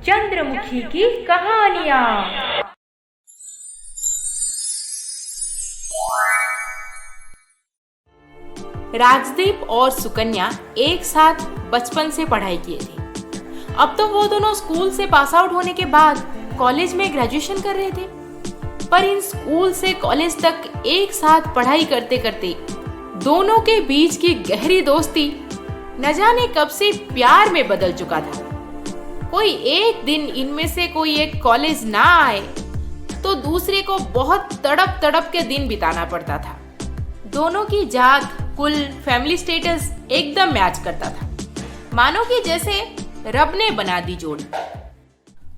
चंद्रमुखी की कहानियाँ। राजदीप और सुकन्या एक साथ बचपन से पढ़ाई किए थे। अब तो वो दोनों स्कूल से पास आउट होने के बाद कॉलेज में ग्रेजुएशन कर रहे थे, पर इन स्कूल से कॉलेज तक एक साथ पढ़ाई करते करते दोनों के बीच की गहरी दोस्ती न जाने कब से प्यार में बदल चुका था। कोई एक दिन इनमें से कोई एक कॉलेज ना आए तो दूसरे को बहुत तड़प तड़प के दिन बिताना पड़ता था। दोनों की जात, कुल, फैमिली स्टेटस एकदम मैच करता था, मानो कि जैसे रब ने बना दी जोड़ी।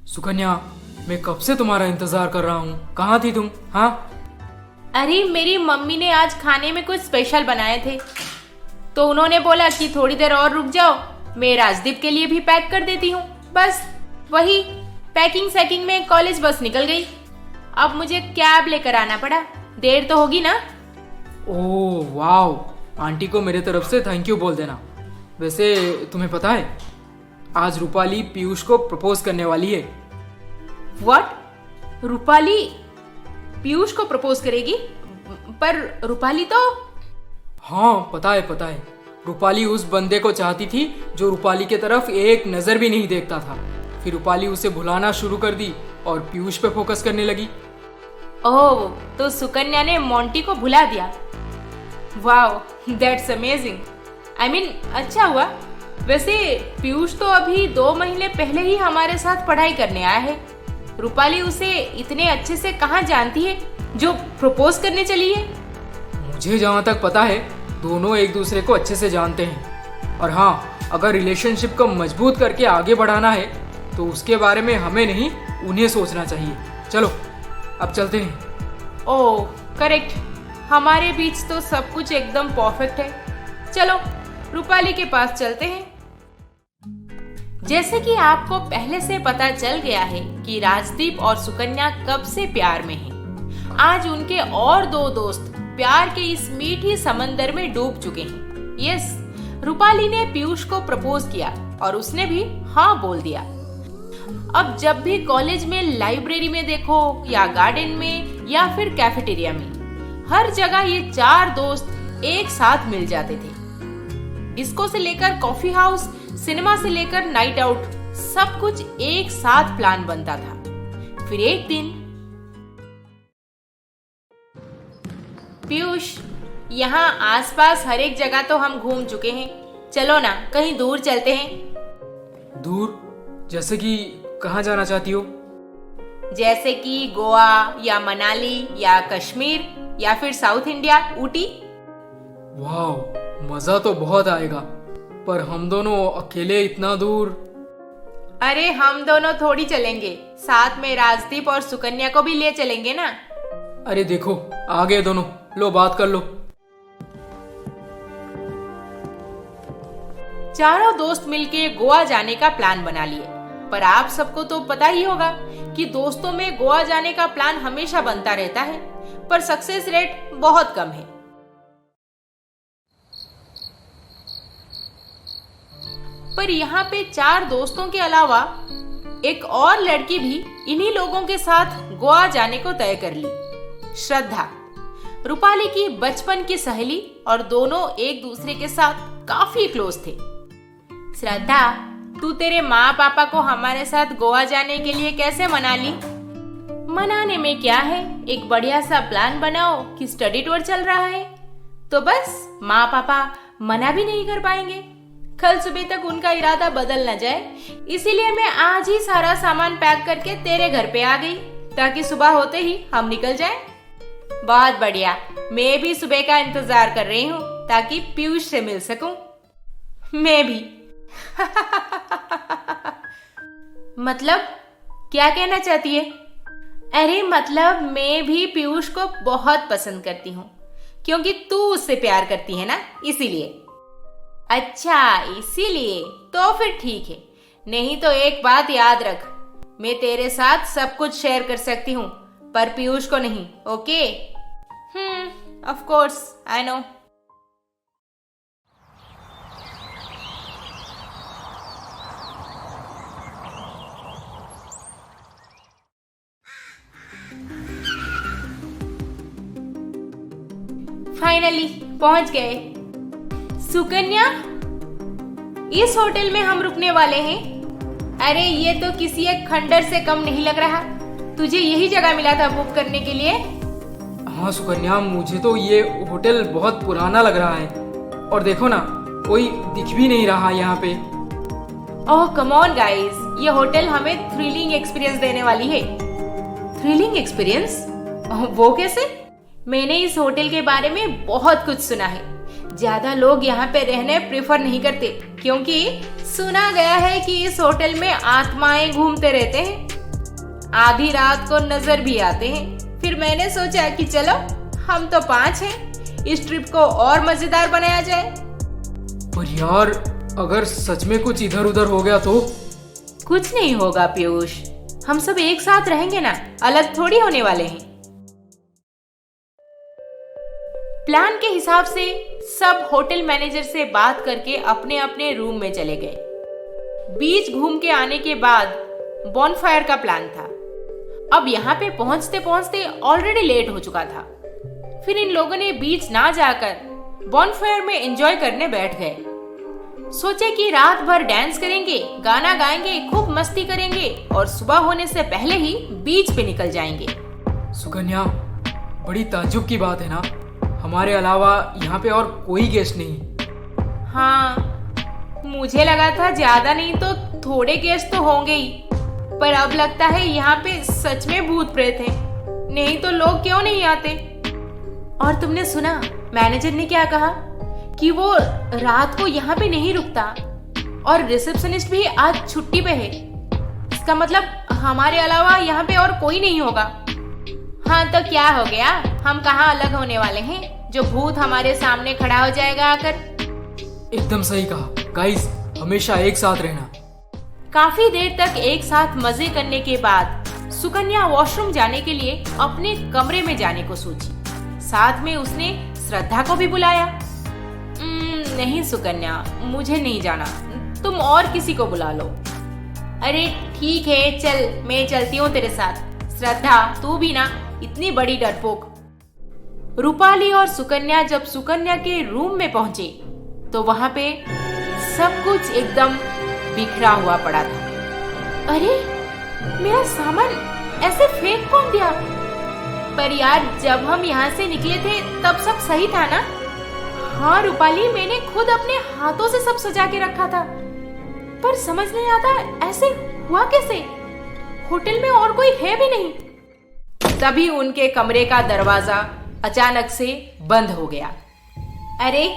सुकन्या, मैं कब से तुम्हारा इंतजार कर रहा हूँ। कहाँ थी तुम? हाँ, अरे मेरी मम्मी ने आज खाने में कुछ स्पेशल बनाए थे, तो उन्होंने बोला कि थोड़ी देर और रुक जाओ, मैं राजदीप के लिए भी पैक कर देती हूँ। बस वही पैकिंग सैकिंग में कॉलेज बस निकल गई। अब मुझे कैब लेकर आना पड़ा, देर तो होगी ना। ओह वाओ, आंटी को मेरे तरफ से थैंक यू बोल देना। वैसे तुम्हें पता है, आज रूपाली पीयूष को प्रपोज करने वाली है। व्हाट? रूपाली पीयूष को प्रपोज करेगी? पर रूपाली तो... हाँ, पता है। रूपाली उस बंदे को चाहती थी जो रूपाली के तरफ एक नजर भी नहीं देखता था। फिर रूपाली उसे भुलाना शुरू कर दी और पीयूष पे फोकस करने लगी। ओह, तो सुकन्या ने मोंटी को भुला दिया। Wow, that's amazing. I mean, अच्छा हुआ। वैसे पीयूष तो अभी 2 महीने पहले ही हमारे साथ पढ़ाई करने आया है। रूपाली उसे इतने अच्छे से कहाँ जानती है जो प्रपोज करने चली है? मुझे जहाँ तक पता है, दोनों एक दूसरे को अच्छे से जानते हैं। और हाँ, अगर रिलेशनशिप को मजबूत करके आगे बढ़ाना है तो उसके बारे में हमें नहीं, उन्हें सोचना चाहिए। चलो अब चलते हैं। ओह करेक्ट, हमारे बीच तो सब कुछ एकदम परफेक्ट है। चलो रूपाली के पास चलते हैं। जैसे कि आपको पहले से पता चल गया है कि राजदीप और सुकन्या कब से प्यार में हैं। आज उनके और 2 दोस्त प्यार के इस मीठी समंदर में डूब चुके हैं। यस, रूपाली ने पीयूष को प्रपोज किया और उसने भी हाँ बोल दिया। अब जब भी कॉलेज में, लाइब्रेरी में देखो, या गार्डन में, या फिर कैफेटेरिया में, हर जगह ये 4 दोस्त एक साथ मिल जाते थे। डिस्को से लेकर कॉफी हाउस, सिनेमा से लेकर नाइट आउट, सब कुछ एक साथ प्लान बनता था। फिर एक दिन, पीयूष, यहाँ आसपास हर एक जगह तो हम घूम चुके हैं, चलो ना कहीं दूर चलते हैं। दूर? जैसे कि कहाँ जाना चाहती हो? जैसे कि गोवा या मनाली या कश्मीर या फिर साउथ इंडिया, ऊटी। वाह, मजा तो बहुत आएगा, पर हम दोनों अकेले इतना दूर? अरे हम दोनों थोड़ी चलेंगे, साथ में राजदीप और सुकन्या को भी ले चलेंगे ना। अरे देखो, आ गए दोनों, लो बात कर लो। चारों दोस्त मिलके गोवा जाने का प्लान बना लिए। पर आप सबको तो पता ही होगा कि दोस्तों में गोवा जाने का प्लान हमेशा बनता रहता है, पर सक्सेस रेट बहुत कम है। पर यहाँ पे 4 दोस्तों के अलावा एक और लड़की भी इन्हीं लोगों के साथ गोवा जाने को तय कर ली। श्रद्धा, रूपाली की बचपन की सहेली, और दोनों एक दूसरे के साथ काफी क्लोज थे। श्रद्धा, तू तेरे माँ पापा को हमारे साथ गोवा जाने के लिए कैसे मना ली? मनाने में क्या है, एक बढ़िया सा प्लान बनाओ कि स्टडी टूर चल रहा है, तो बस माँ पापा मना भी नहीं कर पाएंगे। कल सुबह तक उनका इरादा बदल न जाए, इसीलिए मैं आज ही सारा सामान पैक करके तेरे घर पे आ गई, ताकि सुबह होते ही हम निकल जाएं। बहुत बढ़िया, मैं भी सुबह का इंतजार कर रही हूँ ताकि पीयूष से मिल सकूं। मैं भी। मतलब क्या कहना चाहती है? अरे मतलब मैं भी पीयूष को बहुत पसंद करती हूँ, क्योंकि तू उससे प्यार करती है ना, इसीलिए। अच्छा इसीलिए, तो फिर ठीक है। नहीं तो एक बात याद रख, मैं तेरे साथ सब कुछ शेयर कर सकती हूँ, पर पीयूष को नहीं, okay? Of course, I know. Finally पहुंच गए। सुकन्या, इस होटल में हम रुकने वाले हैं। अरे ये तो किसी एक खंडर से कम नहीं लग रहा। तुझे यही जगह मिला था बुक करने के लिए? हाँ सुकन्या, मुझे तो ये होटल बहुत पुराना लग रहा है और देखो ना, कोई दिख भी नहीं रहा यहाँ पे। ओह कम ऑन गाइस, ये होटल हमें थ्रिलिंग एक्सपीरियंस देने वाली है। Thrilling experience? वो कैसे? मैंने इस होटल के बारे में बहुत कुछ सुना है। ज्यादा लोग यहाँ पे रहने प्रेफर नहीं करते क्योंकि सुना गया है कि इस होटल में आत्माएं घूमते रहते हैं, आधी रात को नजर भी आते हैं। फिर मैंने सोचा कि चलो, हम तो 5 हैं, इस ट्रिप को और मजेदार बनाया जाए। पर यार, अगर सच में कुछ इधर उधर हो गया तो? कुछ नहीं होगा पीयूष, हम सब एक साथ रहेंगे ना, अलग थोड़ी होने वाले हैं। प्लान के हिसाब से सब होटल मैनेजर से बात करके अपने अपने रूम में चले गए। बीच घूम के आने के बाद बॉनफायर का प्लान था। अब यहाँ पे पहुंचते पहुंचते ऑलरेडी लेट हो चुका था। फिर इन लोगों ने बीच ना जाकर बॉनफायर में एंजॉय करने बैठ गए। सोचे कि रात भर डांस करेंगे, गाना गाएंगे, खूब मस्ती करेंगे और सुबह होने से पहले ही बीच पे निकल जाएंगे। सुकन्या, बड़ी ताज्जुब की बात है ना, हमारे अलावा यहाँ पे और कोई गेस्ट नहीं। हाँ, मुझे लगा था ज्यादा नहीं तो थोड़े गेस्ट तो होंगे ही, पर अब लगता है यहाँ पे सच में भूत प्रेत हैं, नहीं तो लोग क्यों नहीं आते। और तुमने सुना मैनेजर ने क्या कहा कि वो रात को यहाँ पे नहीं रुकता और रिसेप्शनिस्ट भी आज छुट्टी पे है। इसका मतलब हमारे अलावा यहाँ पे और कोई नहीं होगा। हाँ तो क्या हो गया, हम कहाँ अलग होने वाले हैं जो भूत हमारे सामने खड़ा हो जाएगा आकर। एकदम सही कहा। गाइस, हमेशा एक साथ रहना। काफी देर तक एक साथ मजे करने के बाद सुकन्या वॉशरूम जाने के लिए अपने कमरे में जाने को सोची। साथ में उसने श्रद्धा को भी बुलाया। नहीं सुकन्या, मुझे नहीं जाना, तुम और किसी को बुला लो। अरे ठीक है, चल मैं चलती हूँ तेरे साथ। श्रद्धा, तू भी ना, इतनी बड़ी डरपोक। रूपाली और सुकन्या जब सुकन्या के रूम में पहुंचे तो वहां पे सब कुछ एकदम बिखरा हुआ पड़ा था। अरे मेरा सामान ऐसे फेंक कौन दिया? पर यार, जब हम यहाँ से निकले थे तब सब सही था ना? हाँ रूपाली, मैंने खुद अपने हाथों से सब सजा के रखा था, पर समझ नहीं आता ऐसे हुआ कैसे। होटल में और कोई है भी नहीं। तभी उनके कमरे का दरवाजा अचानक से बंद हो गया। अरे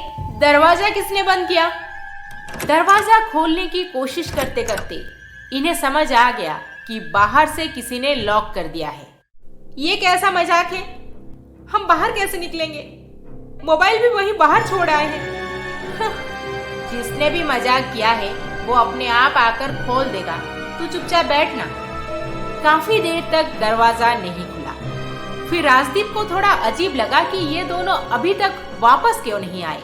दरवाजा किसने बंद किया? दरवाजा खोलने की कोशिश करते करते इन्हें समझ आ गया कि बाहर से किसी ने लॉक कर दिया है। ये कैसा मजाक है? हम बाहर कैसे निकलेंगे? मोबाइल भी वहीं बाहर छोड़ आए हैं। जिसने भी मजाक किया है वो अपने आप आकर खोल देगा, तू चुपचाप बैठना। काफी देर तक दरवाजा नहीं खुला। फिर राजदीप को थोड़ा अजीब लगा कि ये दोनों अभी तक वापस क्यों नहीं आए।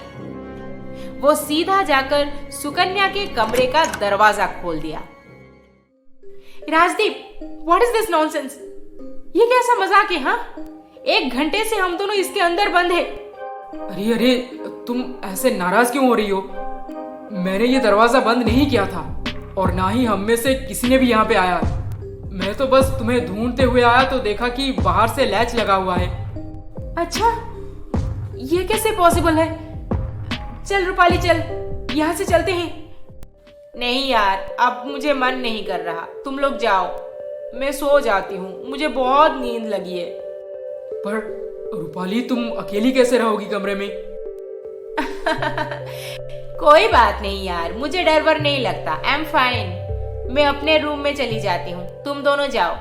वो सीधा जाकर सुकन्या के कमरे का दरवाजा खोल दिया। Rajdeep, what is this nonsense? ये कैसा मजाक है? हाँ, 1 घंटे से हम दोनों इसके अंदर बंद है। अरे अरे, तुम ऐसे नाराज क्यों हो रही हो? मैंने ये दरवाजा बंद नहीं किया था और ना ही हम में से किसी ने भी यहाँ पे आया। मैं तो बस तुम्हें ढूंढते हुए आया तो देखा कि बाहर से लैच लगा हुआ है। अच्छा, ये कैसे पॉसिबल है? चल रूपाली, चल यहाँ से चलते हैं। नहीं यार, अब मुझे मन नहीं कर रहा, तुम लोग जाओ, मैं सो जाती हूँ, मुझे बहुत नींद लगी है। पर रूपाली, तुम अकेली कैसे रहोगी कमरे में? कोई बात नहीं यार, मुझे डर वर नहीं लगता, आई एम फाइन। मैं अपने रूम में चली जाती हूँ, तुम दोनों जाओ।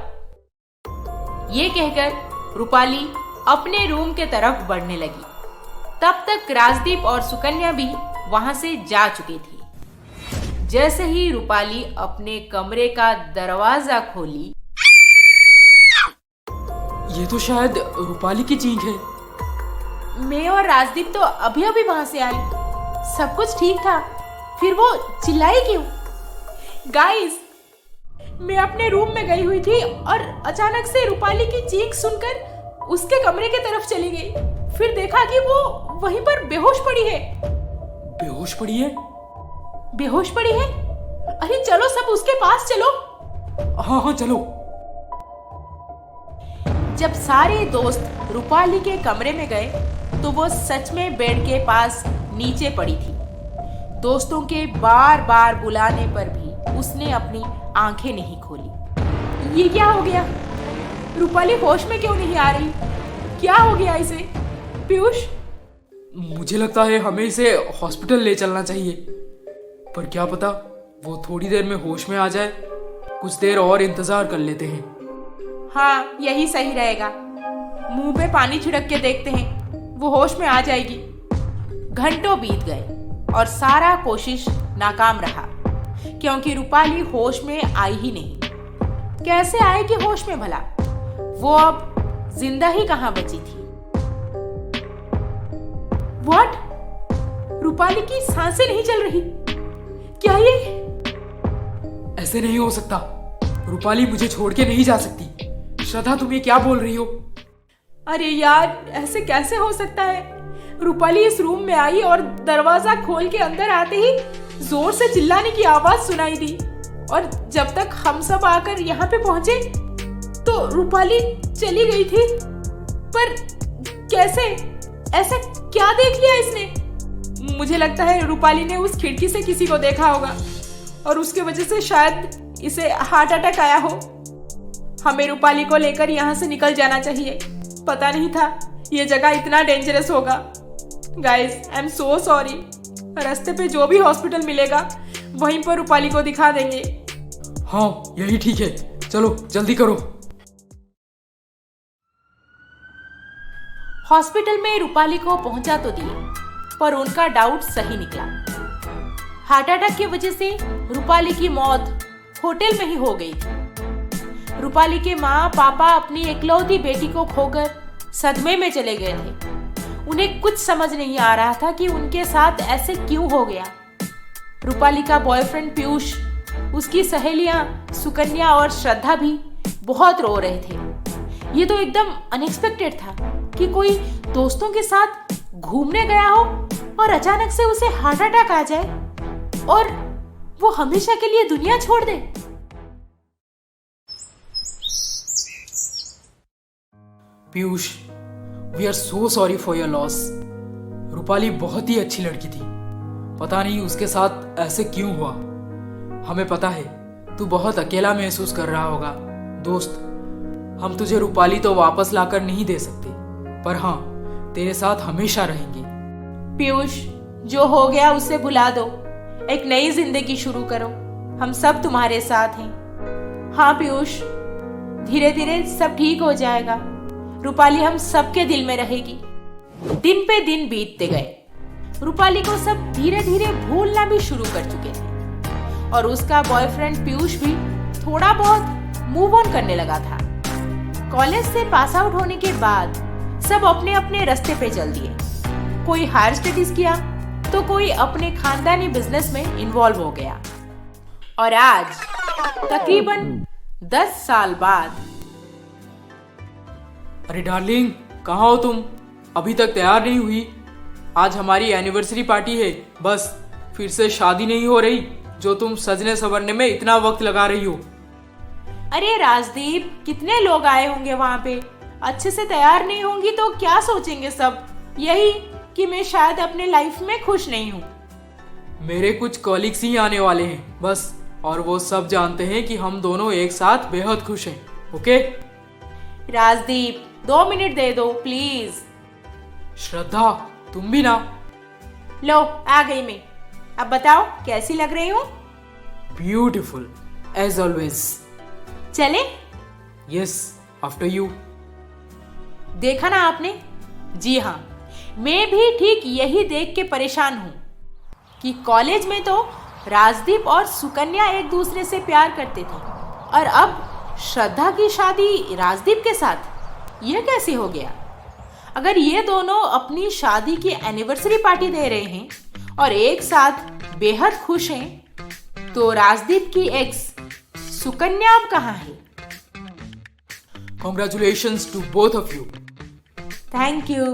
ये कहकर रूपाली अपने रूम के तरफ बढ़ने लगी। तब तक राजदीप और सुकन्या भी वहां से जा चुकी थी। जैसे ही रूपाली अपने कमरे का दरवाजा खोली, ये तो शायद रूपाली की चीख है। मैं और राजदीप तो अभी अभी वहां से आए, सब कुछ ठीक था, फिर वो चिल्लाई क्यों? गाइस, मैं अपने रूम में गई हुई थी और अचानक से रूपाली की चीख सुनकर उसके कमरे की तरफ चली गई। फिर देखा कि वो वहीं पर बेहोश पड़ी है। बेहोश पड़ी है? बेहोश पड़ी है? अरे चलो सब उसके पास चलो। हाँ हाँ चलो। जब सारे दोस्त रूपाली के कमरे में गए तो वो सच में बेड के पास नीचे पड़ी थी। दोस्तों के बार बार बुलाने पर भी उसने अपनी आंखें नहीं खोली। ये क्या हो गया? रूपाली होश में क्यों नहीं आ रही? क्या हो गया इसे? पीयूष, मुझे लगता है हमें इसे हॉस्पिटल ले चलना चाहिए, पर क्या पता वो थोड़ी देर में होश में आ जाए। कुछ देर और इंतजार कर लेते हैं। हाँ यही सही रहेगा। मुंह पे पानी छिड़क के देखते हैं, वो होश में आ जाएगी। घंटों बीत गए और सारा कोशिश नाकाम रहा, क्योंकि रूपाली होश में आई ही नहीं। कैसे आएगी होश में भला? वो अब जिंदा ही कहां बची थी? व्हाट? रूपाली की सांसें नहीं चल रही। क्या ये? ऐसे नहीं हो सकता। रूपाली मुझे छोड़ के नहीं जा सकती। श्रद्धा, तुम ये क्या बोल रही हो? अरे यार, ऐसे कैसे हो सकता है? रूपाली इस रूम में आई और दरवाजा खोल के अंदर आते ही जोर से चिल्लाने की आवाज सुनाई दी, और जब तक हम सब आकर यहाँ पे पहुंचे तो रूपाली चली गई थी। पर कैसे? ऐसा क्या देख लिया इसने? मुझे लगता है रूपाली ने उस खिड़की से किसी को देखा होगा और उसके वजह से शायद इसे हार्ट अटैक आया हो। हमें रूपाली को लेकर यहाँ से निकल जाना चाहिए। पता नहीं था ये जगह इतना डेंजरस होगा। Guys, I am so sorry. रास्ते पे जो भी हॉस्पिटल मिलेगा वहीं पर रूपाली को दिखा देंगे। हाँ यही ठीक है, चलो जल्दी करो। हॉस्पिटल में रूपाली को पहुंचा तो दिए, पर उनका डाउट सही निकला। हार्ट अटैक की वजह से रूपाली की मौत होटल में ही हो गई थी। रूपाली के माँ पापा अपनी इकलौती बेटी को खोकर सदमे में चले गए थे। उन्हें कुछ समझ नहीं आ रहा था कि उनके साथ ऐसे क्यों हो गया। रूपाली का बॉयफ्रेंड पीयूष, उसकी सहेलियां सुकन्या और श्रद्धा भी बहुत रो रहे थे। ये तो एकदम अनएक्सपेक्टेड था कि कोई दोस्तों के साथ घूमने गया हो और अचानक से उसे हार्ट अटैक आ जाए और वो हमेशा के लिए दुनिया छोड़ दे। Piyush, we are so sorry for your loss. Rupali बहुत ही अच्छी लड़की थी। पता नहीं उसके साथ ऐसे क्यों हुआ। हमें पता है तू बहुत अकेला महसूस कर रहा होगा। दोस्त, हम तुझे रूपाली तो वापस लाकर नहीं दे सकते, पर हाँ तेरे साथ हमेशा रहेंगे। पीयूष, जो हो गया उसे भुला दो। एक नई जिंदगी शुरू करो। हम सब तुम्हारे साथ हैं। हाँ पीयूष, धीरे धीरे सब ठीक हो जाएगा। रूपाली हम सबके दिल में रहेगी। दिन पे दिन बीतते गए। रूपाली को सब धीरे धीरे भूलना भी शुरू कर चुके थे और उसका बॉयफ्रेंड पीयूष भी थोड़ा बहुत मूव ऑन करने लगा था। कॉलेज से पास आउट होने के बाद सब अपने अपने रास्ते पे चल दिए। कोई हायर स्टडीज किया तो कोई अपने खानदानी बिजनेस में इन्वॉल्व हो गया। और आज तकरीबन 10 साल बाद। अरे डार्लिंग, कहाँ हो तुम? अभी तक तैयार नहीं हुई? आज हमारी एनिवर्सरी पार्टी है। बस फिर से शादी नहीं हो रही जो तुम सजने संवरने में इतना वक्त लगा रही हो। अरे राजदीप, कितने लोग आए होंगे वहां पे। अच्छे से तैयार नहीं होंगी तो क्या सोचेंगे सब? यही कि मैं शायद अपने लाइफ में खुश नहीं हूँ। मेरे कुछ कॉलिग्स ही आने वाले हैं बस, और वो सब जानते हैं कि हम दोनों एक साथ बेहद खुश हैं। ओके राजदीप, 2 मिनट दे दो प्लीज। श्रद्धा, तुम भी ना। लो, आ गई मैं। अब बताओ कैसी लग रही हूँ? Beautiful as always. चले? Yes, after you. देखा ना आपने? जी हाँ, मैं भी ठीक यही देख के परेशान हूँ कि कॉलेज में तो राजदीप और सुकन्या एक दूसरे से प्यार करते थे और अब श्रद्धा की शादी राजदीप के साथ। यह कैसे हो गया? अगर ये दोनों अपनी शादी की एनिवर्सरी पार्टी दे रहे हैं और एक साथ बेहद खुश हैं, तो राजदीप की एक्स सुकन्या अब कहाँ है? Congratulations to both of you. Thank you.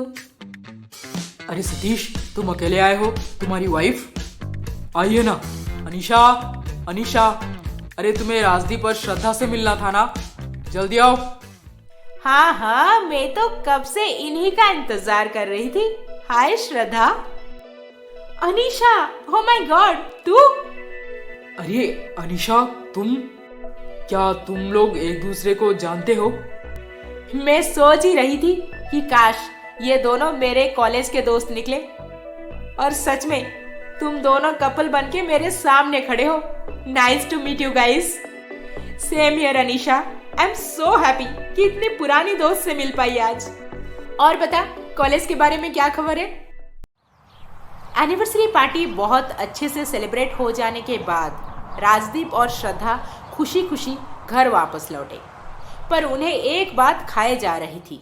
अरे सतीश, तुम अकेले आए हो? तुम्हारी वाइफ? आइए ना। अनीशा, अनीशा, अरे तुम्हें राजदीप और श्रद्धा से मिलना था ना, जल्दी आओ। हाँ हाँ, मैं तो कब से इन्हीं का इंतजार कर रही थी। हाय श्रद्धा। अनीशा, ओ माय गॉड, तू? अरे अनीशा, क्या तुम लोग एक दूसरे को जानते हो? मैं सोच ही रही थी कि काश ये दोनों मेरे कॉलेज के दोस्त निकले, और सच में तुम दोनों कपल बनके मेरे सामने खड़े हो। Nice to meet you guys. Same here Anisha, I am so happy कि इतनी पुरानी दोस्त से मिल पाई आज। और बता, कॉलेज के बारे में क्या खबर है? एनिवर्सरी पार्टी बहुत अच्छे से सेलिब्रेट हो जाने के बाद राजदीप और श्रद्धा खुशी खुशी घर वापस लौटे, पर उन्हें एक बात खाए जा रही थी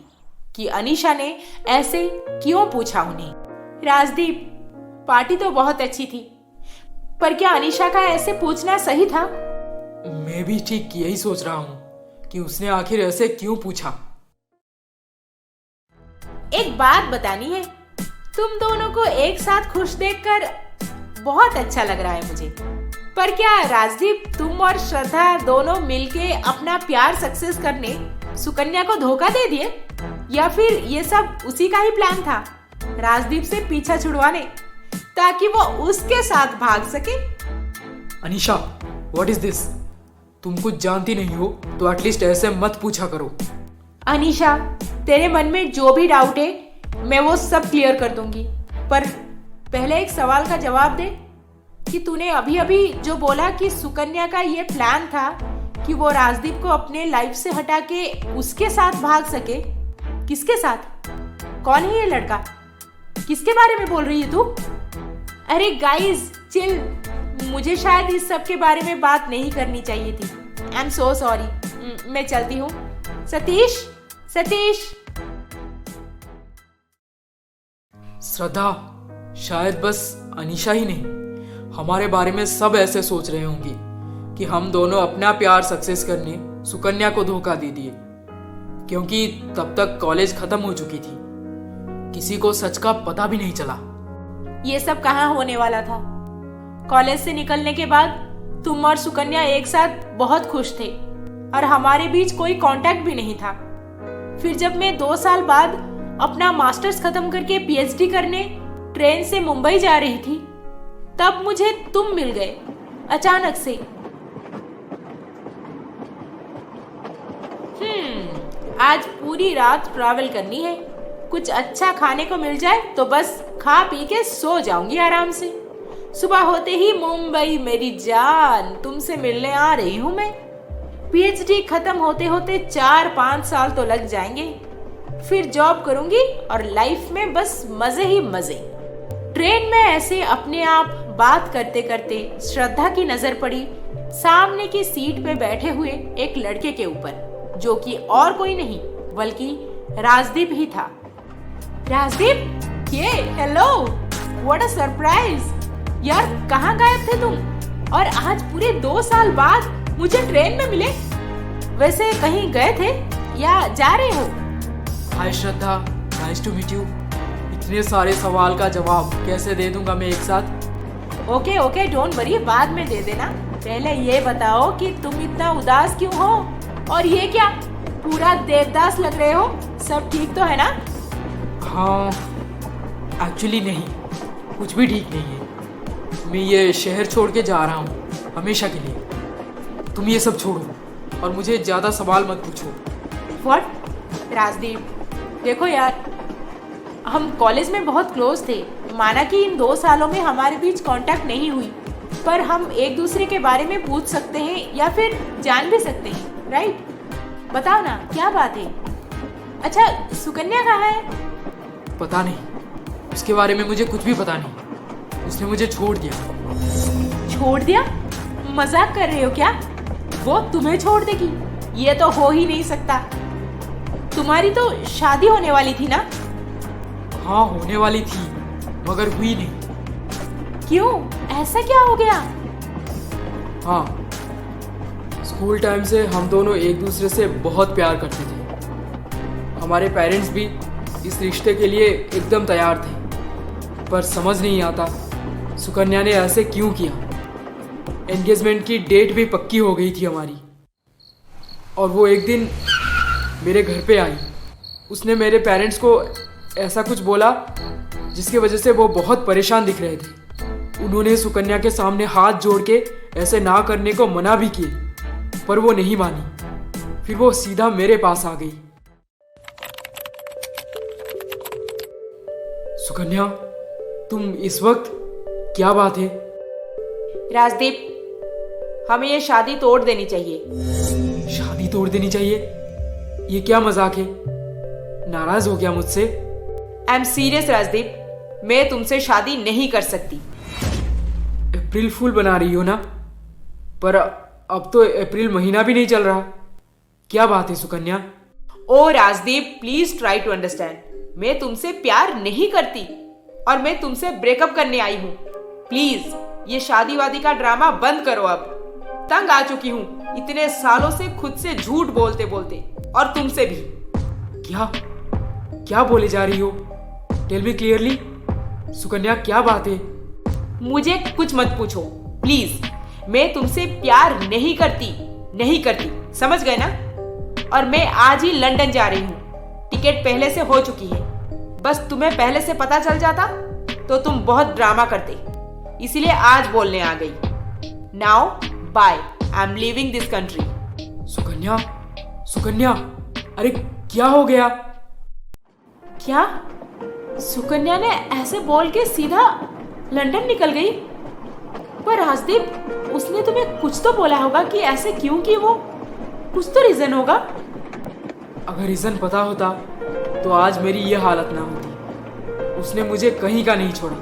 कि अनीशा ने ऐसे क्यों पूछा उन्हें। राजदीप, पार्टी तो बहुत अच्छी थी, पर क्या अनीशा का ऐसे पूछना सही था? मैं भी ठीक यही सोच रहा हूँ कि उसने आखिर ऐसे क्यों पूछा। एक बात बतानी है, तुम दोनों को एक साथ खुश देखकर बहुत अच्छा लग रहा है मुझे। पर क्या राजदीप, तुम और श्रद्धा दोनों मिलके अपना प्यार सक्सेस करने सुकन्या को धोखा दे दिए, या फिर ये सब उसी का ही प्लान था, राजदीप से पीछा छुड़वाने, ताकि वो उसके साथ भाग सके? Anisha, what is this? तुम कुछ जानती नहीं हो तो एटलीस्ट ऐसे मत पूछा करो। अनीशा, तेरे मन में जो भी डाउट है मैं वो सब क्लियर कर दूंगी, पर पहले एक सवाल का जवाब दे कि तूने अभी अभी जो बोला कि सुकन्या का ये प्लान था कि वो राजदीप को अपने लाइफ से हटा के उसके साथ भाग सके, किसके साथ? कौन है ये लड़का? किसके बारे में बोल रही है तू? अरे गाइस, चिल, मुझे शायद इस सब के बारे में बात नहीं करनी चाहिए थी। आई एम सो सॉरी, मैं चलती हूँ। सतीश, सतीश। श्रद्धा, शायद बस अनीशा ही नहीं, हमारे बारे में सब ऐसे सोच रहे होंगे कि हम दोनों अपना प्यार सक्सेस करने सुकन्या को धोखा दे दिए, क्योंकि तब तक कॉलेज खत्म हो चुकी थी, किसी को सच का पता भी नहीं चला। ये सब कहाँ होने वाला था? कॉलेज से निकलने के बाद तुम और सुकन्या एक साथ बहुत खुश थे और हमारे बीच कोई कांटेक्ट भी नहीं था। फिर जब मैं 2 साल बाद अपना मास्टर्स खत्म करके पीएचडी करने ट्रेन से मुंबई जा रही थी, तब मुझे तुम मिल गए अचानक से। आज पूरी रात ट्रैवल करनी है, कुछ अच्छा खाने को मिल जाए तो बस खा पी के सो जाऊंगी आराम से। सुबह होते ही मुंबई मेरी जान, तुमसे मिलने आ रही हूं मैं। पीएचडी खत्म होते होते 4-5 साल तो लग जाएंगे, फिर जॉब करूंगी और लाइफ में बस मजे ही मजे। ट्रेन में ऐसे अपने आप बात करते करते श्रद्धा की नजर पड़ी सामने की सीट पे बैठे हुए एक लड़के के ऊपर, जो कि और कोई नहीं बल्कि राजदीप ही था। राजदीप, ये हेलो, व्हाट अ सरप्राइज यार, कहाँ गायब थे तुम? और आज पूरे 2 साल बाद मुझे ट्रेन में मिले। वैसे कहीं गए थे या जा रहे हो? हाय श्रद्धा, नाइस टू मीट यू। इतने सारे सवाल का जवाब कैसे दे दूंगा मैं एक साथ? ओके ओके, डोंट वरी, बाद में दे देना। पहले ये बताओ कि तुम इतना उदास क्यों हो, और ये क्या पूरा देवदास लग रहे हो? सब ठीक तो है ना? हाँ, एक्चुअली नहीं, कुछ भी ठीक नहीं है। मैं ये शहर छोड़ के जा रहा हूँ हमेशा के लिए। तुम ये सब छोड़ो और मुझे ज़्यादा सवाल मत पूछो। व्हाट? राजदीप, देखो यार, हम कॉलेज में बहुत क्लोज थे। माना कि इन 2 सालों में हमारे बीच कांटेक्ट नहीं हुई, पर हम एक दूसरे के बारे में पूछ सकते हैं या फिर जान भी सकते हैं, राइट? बताओ ना, क्या बात है? अच्छा, सुकन्या कहाँ है? पता नहीं, उसके बारे में मुझे कुछ भी पता नहीं। उसने मुझे छोड़ दिया। छोड़ दिया? मजाक कर रहे हो क्या? वो तुम्हें छोड़ देगी? ये तो हो ही नहीं सकता। तुम्हारी तो शादी होने वाली थी ना? हाँ, होने वाली थी, मगर हुई नहीं। क्यों? ऐसा क्या हो गया? हाँ, स्कूल टाइम से हम दोनों एक दूसरे से बहुत प्यार करते थे। हमारे पेरेंट्स भी इस रिश्ते के लिए एकदम तैयार थे, पर समझ नहीं आता सुकन्या ने ऐसे क्यों किया। एंगेजमेंट की डेट भी पक्की हो गई थी हमारी, और वो एक दिन मेरे घर पे आई। उसने मेरे पेरेंट्स को ऐसा कुछ बोला जिसकी वजह से वो बहुत परेशान दिख रहे थे। उन्होंने सुकन्या के सामने हाथ जोड़ के ऐसे ना करने को मना भी किए, पर वो नहीं मानी। फिर वो सीधा मेरे पास आ गई। सुकन्या, तुम इस वक्त, क्या बात है? राजदीप, हमें ये शादी तोड़ देनी चाहिए। शादी तोड़ देनी चाहिए? ये क्या मजाक है? नाराज हो गया मुझसे? आई एम सीरियस राजदीप, मैं तुमसे शादी नहीं कर सकती। अप्रैल फूल बना रही हो ना? पर अब तो अप्रैल महीना भी नहीं चल रहा। क्या बात है Sukanya? Oh Rajdeep, please try to understand. मैं तुमसे प्यार नहीं करती और मैं तुमसे ब्रेकअप करने आई हूँ। प्लीज ये शादी वादी का ड्रामा बंद करो। अब तंग आ चुकी हूँ इतने सालों से खुद से झूठ बोलते बोलते, और तुमसे भी। क्या क्या बोले जा रही हो? Tell me clearly. सुकन्या, क्या बात है? मुझे कुछ मत पूछो प्लीज। मैं तुमसे प्यार नहीं करती, समझ गए ना? और मैं आज ही लंदन जा रही हूँ। टिकट पहले से हो चुकी है। बस तुम्हें पहले से पता चल जाता तो तुम बहुत ड्रामा करते, इसलिए आज बोलने आ गई। Now bye, I am leaving this country. Sukanya, Sukanya, अरे क्या हो गया? क्या? सुकन्या ने ऐसे बोल के सीधा लंदन निकल गई? पर राजदीप, उसने तुम्हें कुछ तो बोला होगा कि ऐसे क्यों की वो? कुछ तो रीजन होगा। अगर रीजन पता होता तो आज मेरी ये हालत ना होती। उसने मुझे कहीं का नहीं छोड़ा।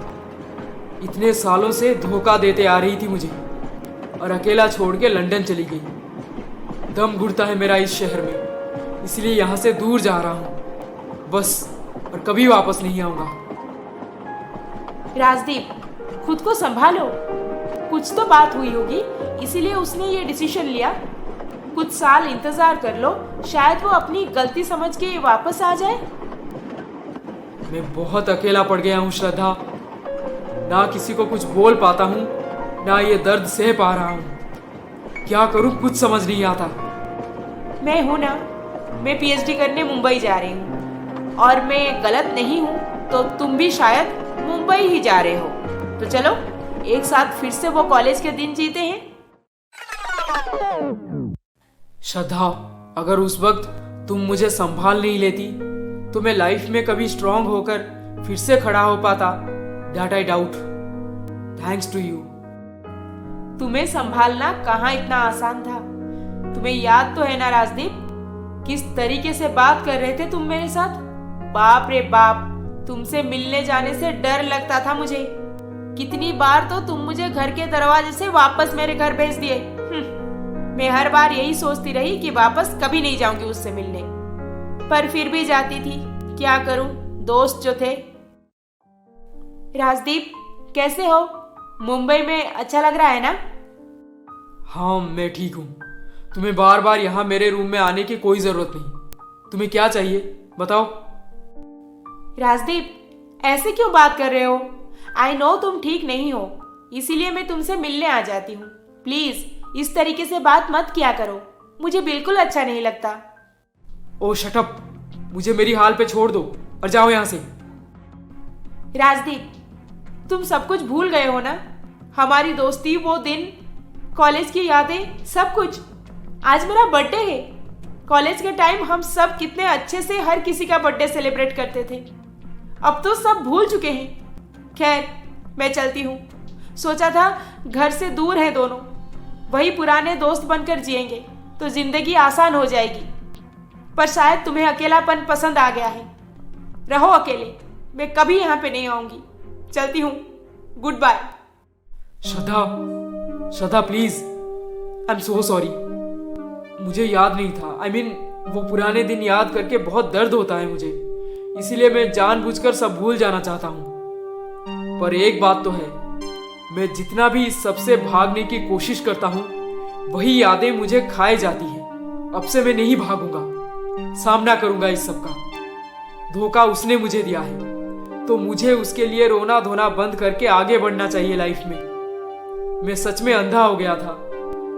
इतने सालों से धोखा देते आ रही थी मुझे, और अकेला छोड़ के लंदन चली गई। दम घुटता है मेरा इस शहर में, इसलिए यहाँ से दूर जा रहा हूँ बस, और कभी वापस नहीं आऊंगा। राजदीप, खुद को संभालो। कुछ तो बात हुई होगी, इसीलिए उसने ये डिसीजन लिया। कुछ साल इंतजार कर लो, शायद वो अपनी गलती समझ के वापस आ जाए। मैं बहुत अकेला पड़ गया हूँ श्रद्धा। ना किसी को कुछ बोल पाता हूँ, ना ये दर्द सह पा रहा हूँ। क्या करूँ कुछ समझ नहीं आता। मैं हूं ना, मैं पीएचडी करने मुंबई जा रही हूँ, और मैं गलत नहीं हूँ तो तुम भी शायद मुंबई ही जा रहे हो। तो चलो एक साथ फिर से वो कॉलेज के दिन जीते हैं। श्रद्धा, अगर उस वक्त तुम मुझे संभाल नहीं लेती तो मैं लाइफ में कभी स्ट्रांग होकर फिर से खड़ा हो पाता। That I doubt. Thanks to you. तुम्हें संभालना कहाँ इतना आसान था? तुम्हें याद तो है ना राजदीप, किस तरीके से बात कर रहे थे तुम मेरे साथ? बाप रे बाप, तुमसे मिलने जाने से डर लगता था मुझे। कितनी बार तो तुम मुझे घर के दरवाजे से वापस मेरे घर भेज दिए। मैं हर बार यही सोचती रही कि वापस कभी नहीं जाऊंगी उससे मिलने, पर फिर भी जाती थी। क्या करूं, दोस्त जो थे। राजदीप, कैसे हो? मुंबई में अच्छा लग रहा है ना? हाँ, मैं ठीक हूँ। तुम्हें बार बार यहाँ मेरे रूम में आने की कोई जरूरत नहीं। तुम्हें क्या चाहिए बताओ। राजदीप, ऐसे क्यों बात कर रहे हो? आई नो तुम ठीक नहीं हो, इसीलिए मैं तुमसे मिलने आ जाती हूँ। प्लीज इस तरीके से बात मत किया करो, मुझे बिल्कुल अच्छा नहीं लगता। ओ शट अप, मुझे मेरी हाल पे छोड़ दो और जाओ यहाँ से। राजदीप, तुम सब कुछ भूल गए हो ना? हमारी दोस्ती, वो दिन, कॉलेज की यादें, सब कुछ। आज मेरा बर्थडे है। कॉलेज के टाइम हम सब कितने अच्छे से हर किसी का बर्थडे सेलिब्रेट करते थे। अब तो सब भूल चुके हैं। खैर, मैं चलती हूँ। सोचा था घर से दूर है दोनों, वही पुराने दोस्त बनकर जिएंगे तो जिंदगी आसान हो जाएगी। पर शायद तुम्हें अकेलापन पसंद आ गया है। रहो अकेले, मैं कभी यहाँ पे नहीं आऊंगी। चलती हूँ, good bye. Shraddha, Shraddha please, I am so sorry. मुझे याद नहीं था। I mean, वो पुराने दिन याद करके बहुत दर्द होता है मुझे, इसीलिए मैं जानबूझकर सब भूल जाना चाहता हूँ। पर एक बात तो है, मैं जितना भी इस सबसे भागने की कोशिश करता हूँ, वही यादें मुझे खाए जाती हैं। अब से मैं नहीं भागूंगा, सामना करूंगा इस सब का। धोखा उसने मुझे दिया है तो मुझे उसके लिए रोना धोना बंद करके आगे बढ़ना चाहिए लाइफ में। मैं सच में अंधा हो गया था,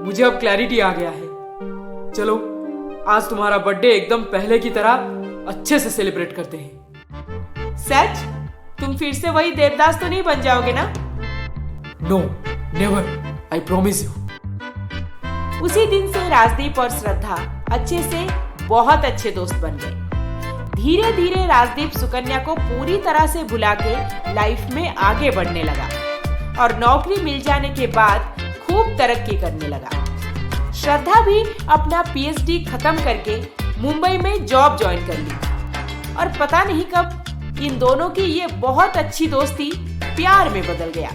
मुझे अब क्लैरिटी आ गया है। चलो आज तुम्हारा बर्थडे एकदम पहले की तरह अच्छे से सेलिब्रेट करते हैं। सच? तुम फिर से वही देवदास तो नहीं बन जाओगे ना? No never, I promise you. उसी दिन से राजदीप और श्रद्धा अच्छे से बहुत अच्छे दोस्त बन गए। धीरे धीरे राजदीप सुकन्या को पूरी तरह से भुला के लाइफ में आगे बढ़ने लगा और नौकरी मिल जाने के बाद खूब तरक्की करने लगा। श्रद्धा भी अपना पीएचडी खत्म करके मुंबई में जॉब ज्वाइन कर ली और पता नहीं कब इन दोनों की ये बहुत अच्छी दोस्ती प्यार में बदल गया।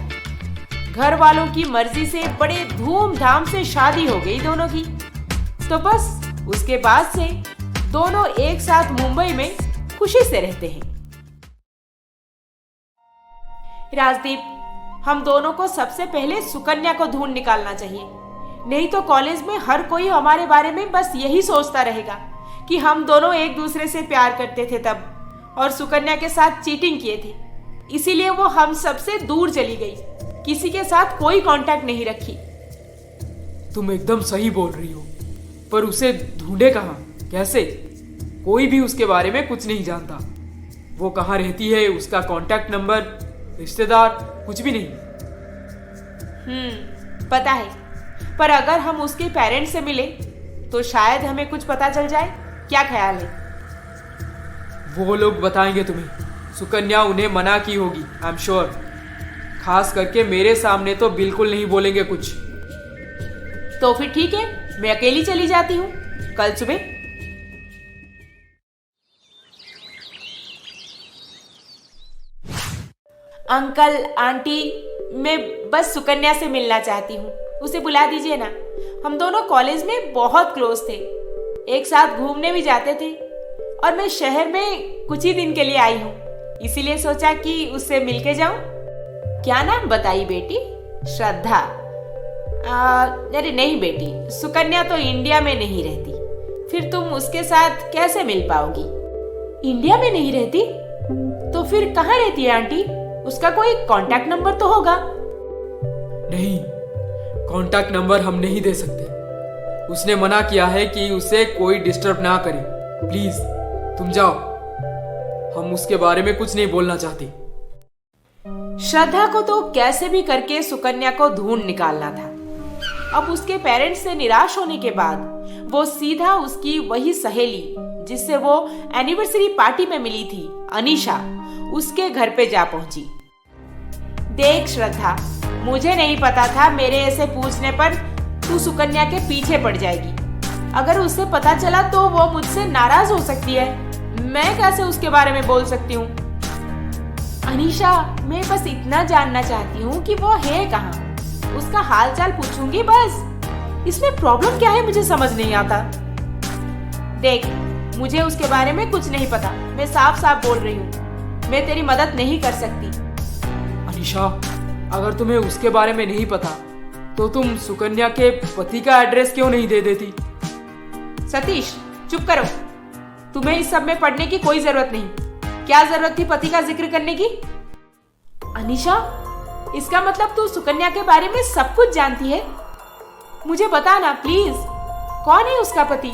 घर वालों की मर्जी से बड़े धूमधाम से शादी हो गई दोनों की। तो बस उसके बाद से दोनों एक साथ मुंबई में खुशी से रहते हैं। राजदीप, हम दोनों को सबसे पहले सुकन्या को ढूंढ निकालना चाहिए, नहीं तो कॉलेज में हर कोई हमारे बारे में बस यही सोचता रहेगा कि हम दोनों एक दूसरे से प्यार करते थे तब और सुकन्या के साथ चीटिंग किए थे। इसीलिए वो हम सबसे दूर चली गई, किसी के साथ कोई कांटेक्ट नहीं रखी। तुम एकदम सही बोल रही हो, पर उसे ढूंढे कहाँ, कैसे? कोई भी उसके बारे में कुछ नहीं जानता। वो कहाँ रहती है, उसका कांटेक्ट नंबर, रिश्तेदार, कुछ भी नहीं। पता है, पर अगर हम उसके पेरेंट्स से मिले तो शायद हमें कुछ पता चल जाए। क्या ख्याल है? वो लोग बताएंगे तुम्हें। सुकन्या उन्हें मना की होगी, आई एम श्योर। खास करके मेरे सामने तो बिल्कुल नहीं बोलेंगे कुछ। तो फिर ठीक है, मैं अकेली चली जाती हूँ कल सुबह। अंकल आंटी, मैं बस सुकन्या से मिलना चाहती हूँ, उसे बुला दीजिए ना। हम दोनों कॉलेज में बहुत क्लोज थे, एक साथ घूमने भी जाते थे और मैं शहर में कुछ ही दिन के लिए आई हूँ, इसीलिए सोचा कि उससे मिलके जाऊं। क्या नाम बताई बेटी? श्रद्धा। अरे नहीं बेटी, सुकन्या तो इंडिया में नहीं रहती, फिर तुम उसके साथ कैसे मिल पाओगी? इंडिया में नहीं रहती? तो फिर कहाँ रहती है आंटी? उसका कोई कांटेक्ट नंबर तो होगा। नहीं, कांटेक्ट नंबर हम नहीं दे सकते। उसने मना किया है कि उसे कोई डिस्टर्ब ना करे। प्लीज तुम जाओ, हम उसके बारे में कुछ नहीं बोलना चाहते। श्रद्धा को तो कैसे भी करके सुकन्या को ढूंढ निकालना था। अब उसके पेरेंट्स से निराश होने के बाद वो सीधा उसकी वही सहेली जिससे वो एनिवर्सरी पार्टी में मिली थी, अनीशा, उसके घर पे जा पहुंची। देख श्रद्धा, मुझे नहीं पता था मेरे ऐसे पूछने पर तू सुकन्या के पीछे पड़ जाएगी। अगर उसे पता चला तो वो मुझसे नाराज हो सकती है। मैं कैसे उसके बारे में बोल सकती हूँ? अनीशा, मैं बस इतना जानना चाहती हूँ कि वो है कहाँ, उसका हाल चाल पूछूंगी बस। इसमें प्रॉब्लम क्या है मुझे समझ नहीं आता। देख, मुझे उसके बारे में कुछ नहीं पता, मैं साफ साफ बोल रही हूँ, मैं तेरी मदद नहीं कर सकती। अनीशा, अगर तुम्हें उसके बारे में नहीं पता तो तुम सुकन्या के पति का एड्रेस क्यों नहीं दे देती? सतीश, चुप करो, तुम्हें इस सब में पढ़ने की कोई जरूरत नहीं। क्या जरूरत थी पति का जिक्र करने की? अनीशा, इसका मतलब तू सुकन्या के बारे में सब कुछ जानती है? मुझे बता ना प्लीज, कौन है उसका पति?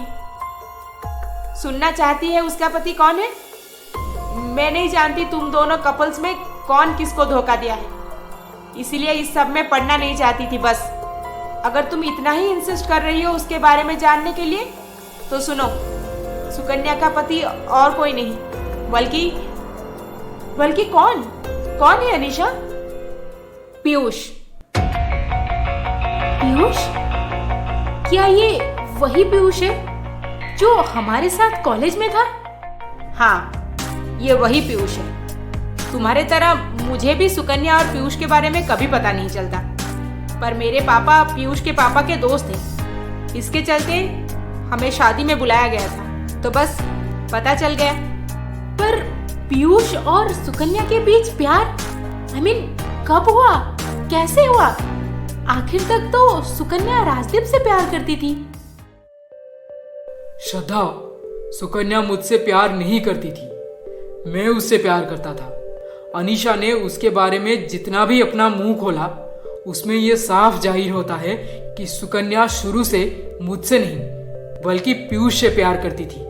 सुनना चाहती है उसका पति कौन है? मैं नहीं जानती तुम दोनों कपल्स में कौन किसको धोखा दिया है, इसीलिए इस सब में पढ़ना नहीं चाहती थी बस। अगर तुम इतना ही इंसिस्ट कर रही हो उसके बारे में जानने के लिए तो सुनो, सुकन्या का पति और कोई नहीं बल्कि कौन है अनीशा? पीयूष। पीयूष? क्या ये वही पीयूष है जो हमारे साथ कॉलेज में था? हाँ, ये वही पीयूष है। तुम्हारे तरह मुझे भी सुकन्या और पीयूष के बारे में कभी पता नहीं चलता, पर मेरे पापा पीयूष के पापा के दोस्त थे, इसके चलते हमें शादी में बुलाया गया था, तो बस पता चल गया। पर पीयूष और सुकन्या के बीच प्यार, कब हुआ, कैसे हुआ? आखिर तक तो सुकन्या राजदीप से प्यार करती थी। श्रद्धा, सुकन्या मुझसे प्यार नहीं करती थी, मैं उससे प्यार करता था अनीशा ने उसके बारे में जितना भी अपना मुंह खोला, उसमें ये साफ जाहिर होता है कि सुकन्या शुरू से मुझसे नहीं बल्कि पीयूष से प्यार करती थी।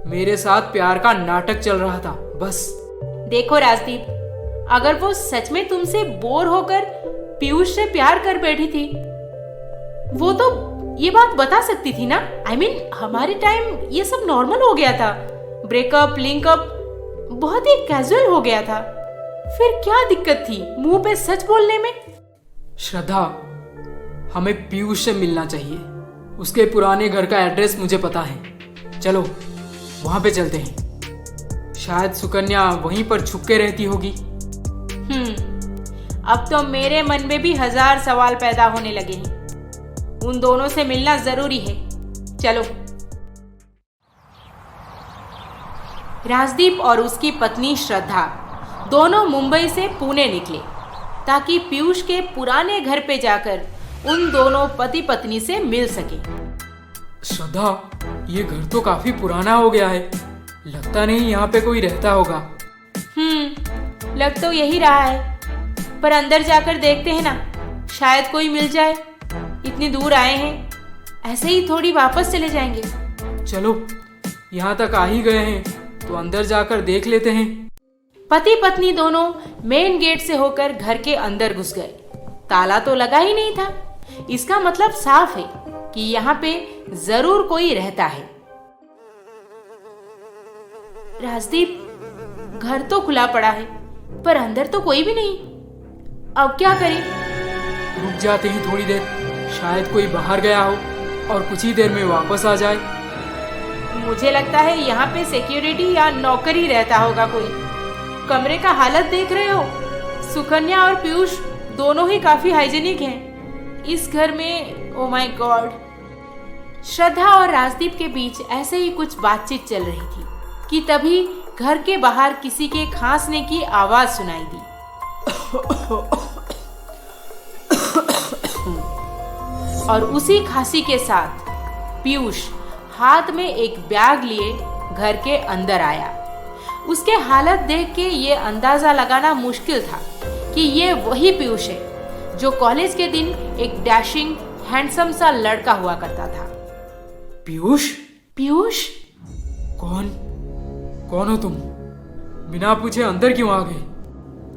मेरे साथ प्यार का नाटक चल रहा था बस। देखो राजदीप, अगर वो सच में तुमसे बोर होकर पीयूष से प्यार कर बैठी थी, वो तो ये बात बता सकती थी ना। I mean, हमारे टाइम ये सब नॉर्मल हो गया था। ब्रेकअप, लिंकअप बहुत ही कैजुअल हो गया था। फिर क्या दिक्कत थी मुंह पे सच बोलने में? श्रद्धा, हमें पीयूष से मिलना चाहिए। उसके पुराने घर का एड्रेस मुझे पता है। चलो वहां पे चलते हैं। शायद सुकन्या वहीं पर छुप के रहती होगी। अब तो मेरे मन में भी 1000 सवाल पैदा होने लगे हैं। उन दोनों से मिलना जरूरी है। चलो। राजदीप और उसकी पत्नी श्रद्धा दोनों मुंबई से पुणे निकले ताकि पीयूष के पुराने घर पे जाकर उन दोनों पति पत्नी से मिल सके। श्रद्धा, ये घर तो काफी पुराना हो गया है। लगता नहीं यहाँ पे कोई रहता होगा। लग तो यही रहा है, पर अंदर जाकर देखते हैं ना, शायद कोई मिल जाए। इतनी दूर आए हैं, ऐसे ही थोड़ी वापस चले जाएंगे। चलो, यहाँ तक आ ही गए हैं तो अंदर जाकर देख लेते हैं। पति पत्नी दोनों मेन गेट से होकर घर के अंदर घुस गए। ताला तो लगा ही नहीं था। इसका मतलब साफ है कि यहाँ पे जरूर कोई रहता है। राजदीप, घर तो खुला पड़ा है पर अंदर तो कोई भी नहीं। अब क्या करें? रुक जाते हैं थोड़ी देर, शायद कोई बाहर गया हो और कुछ ही देर में वापस आ जाए। मुझे लगता है यहाँ पे सिक्योरिटी या नौकर ही रहता होगा कोई। कमरे का हालत देख रहे हो? सुकन्या और पीयूष दोनों ही काफी हाइजीनिक हैं। इस घर में ओ माय गॉड। श्रद्धा और राजदीप के बीच ऐसे ही कुछ बातचीत चल रही थी कि तभी घर के बाहर किसी के खांसने की आवाज सुनाई दी। और उसी खांसी के साथ पीयूष हाथ में एक बैग लिए घर के अंदर आया। उसके हालत देख के ये अंदाजा लगाना मुश्किल था कि ये वही पीयूष है जो कॉलेज के दिन एक डैशिंग हैंडसम सा लड़का हुआ करता था। पीयूष? पीयूष? कौन हो तुम? बिना पूछे अंदर क्यों आ गए?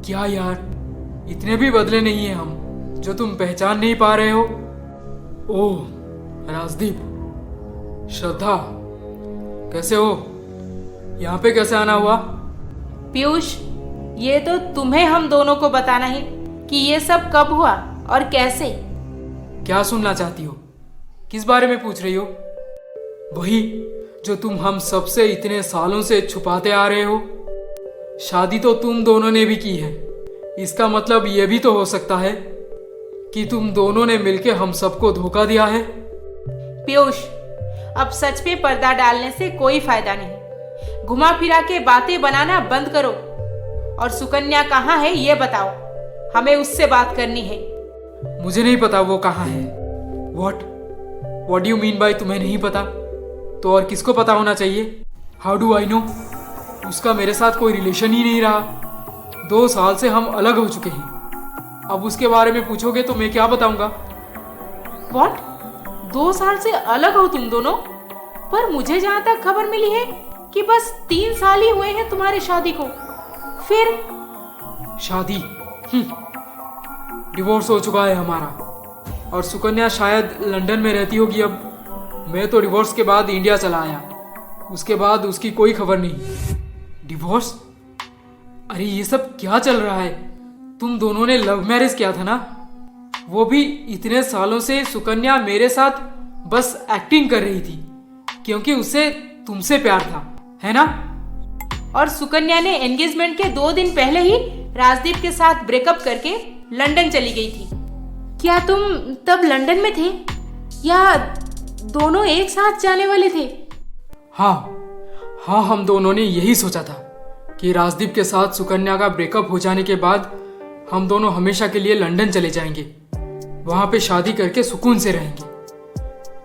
क्या यार, इतने भी बदले नहीं है हम जो तुम पहचान नहीं पा रहे हो? ओह राजदीप, श्रद्धा, कैसे हो? यहाँ पे कैसे आना हुआ? पीयूष, ये तो तुम्हें हम दोनों को बताना है कि ये सब कब हुआ और कैसे। क्या सुनना चाहती हो? किस बारे में पूछ रही हो? वही जो तुम हम सबसे इतने सालों से छुपाते आ रहे हो। शादी तो तुम दोनों ने भी की है। इसका मतलब ये भी तो हो सकता है कि तुम दोनों ने मिलकर हम सबको धोखा दिया है। पीयूष, अब सच पे पर्दा डालने से कोई फायदा नहीं। घुमा फिरा के बातें बनाना बंद करो और सुकन्या कहाँ है ये बताओ। हमें उससे बात करनी है। मुझे नहीं पता वो कहाँ है। What do you mean by तुम्हें नहीं पता? तो और किसको पता होना चाहिए? How do I know? उसका मेरे साथ कोई रिलेशन ही नहीं रहा। 2 साल से हम अलग हो चुके हैं। अब उसके बारे में पूछोगे तो मैं क्या बताऊंगा? What? 2 साल से अलग हो तुम दोनों? पर मुझे जहाँ तक खबर मिली है कि बस 3 साल ही हुए हैं तुम्हारी शादी को। फिर शादी? डिवोर्स हो चुका है हमारा। और सुकन्या शायद लंदन में रहती होगी अब। मैं तो डिवोर्स के बाद इंडिया चला आया। उसके बाद उसकी कोई खबर नहीं। डिवोर्स? अरे ये सब क्या चल रहा है? तुम दोनों ने लव मैरिज किया था ना? वो भी इतने सालों से सुकन्या मेरे साथ बस एक्टिंग कर रही थी क्योंकि उसे तुमसे प्यार था, है ना? और सुकन्या ने एंगेजमेंट के 2 दिन पहले ही राजदीप के साथ ब्रेकअप करके लंदन चली गई थी। क्या तुम तब लंदन में थे या दोनों एक साथ जाने वाले थे? हाँ, हम दोनों ने यही सोचा था कि राजदीप के साथ सुकन्या का ब्रेकअप हो जाने के बाद हम दोनों हमेशा के लिए लंदन चले जाएंगे। वहां पे शादी करके सुकून से रहेंगे।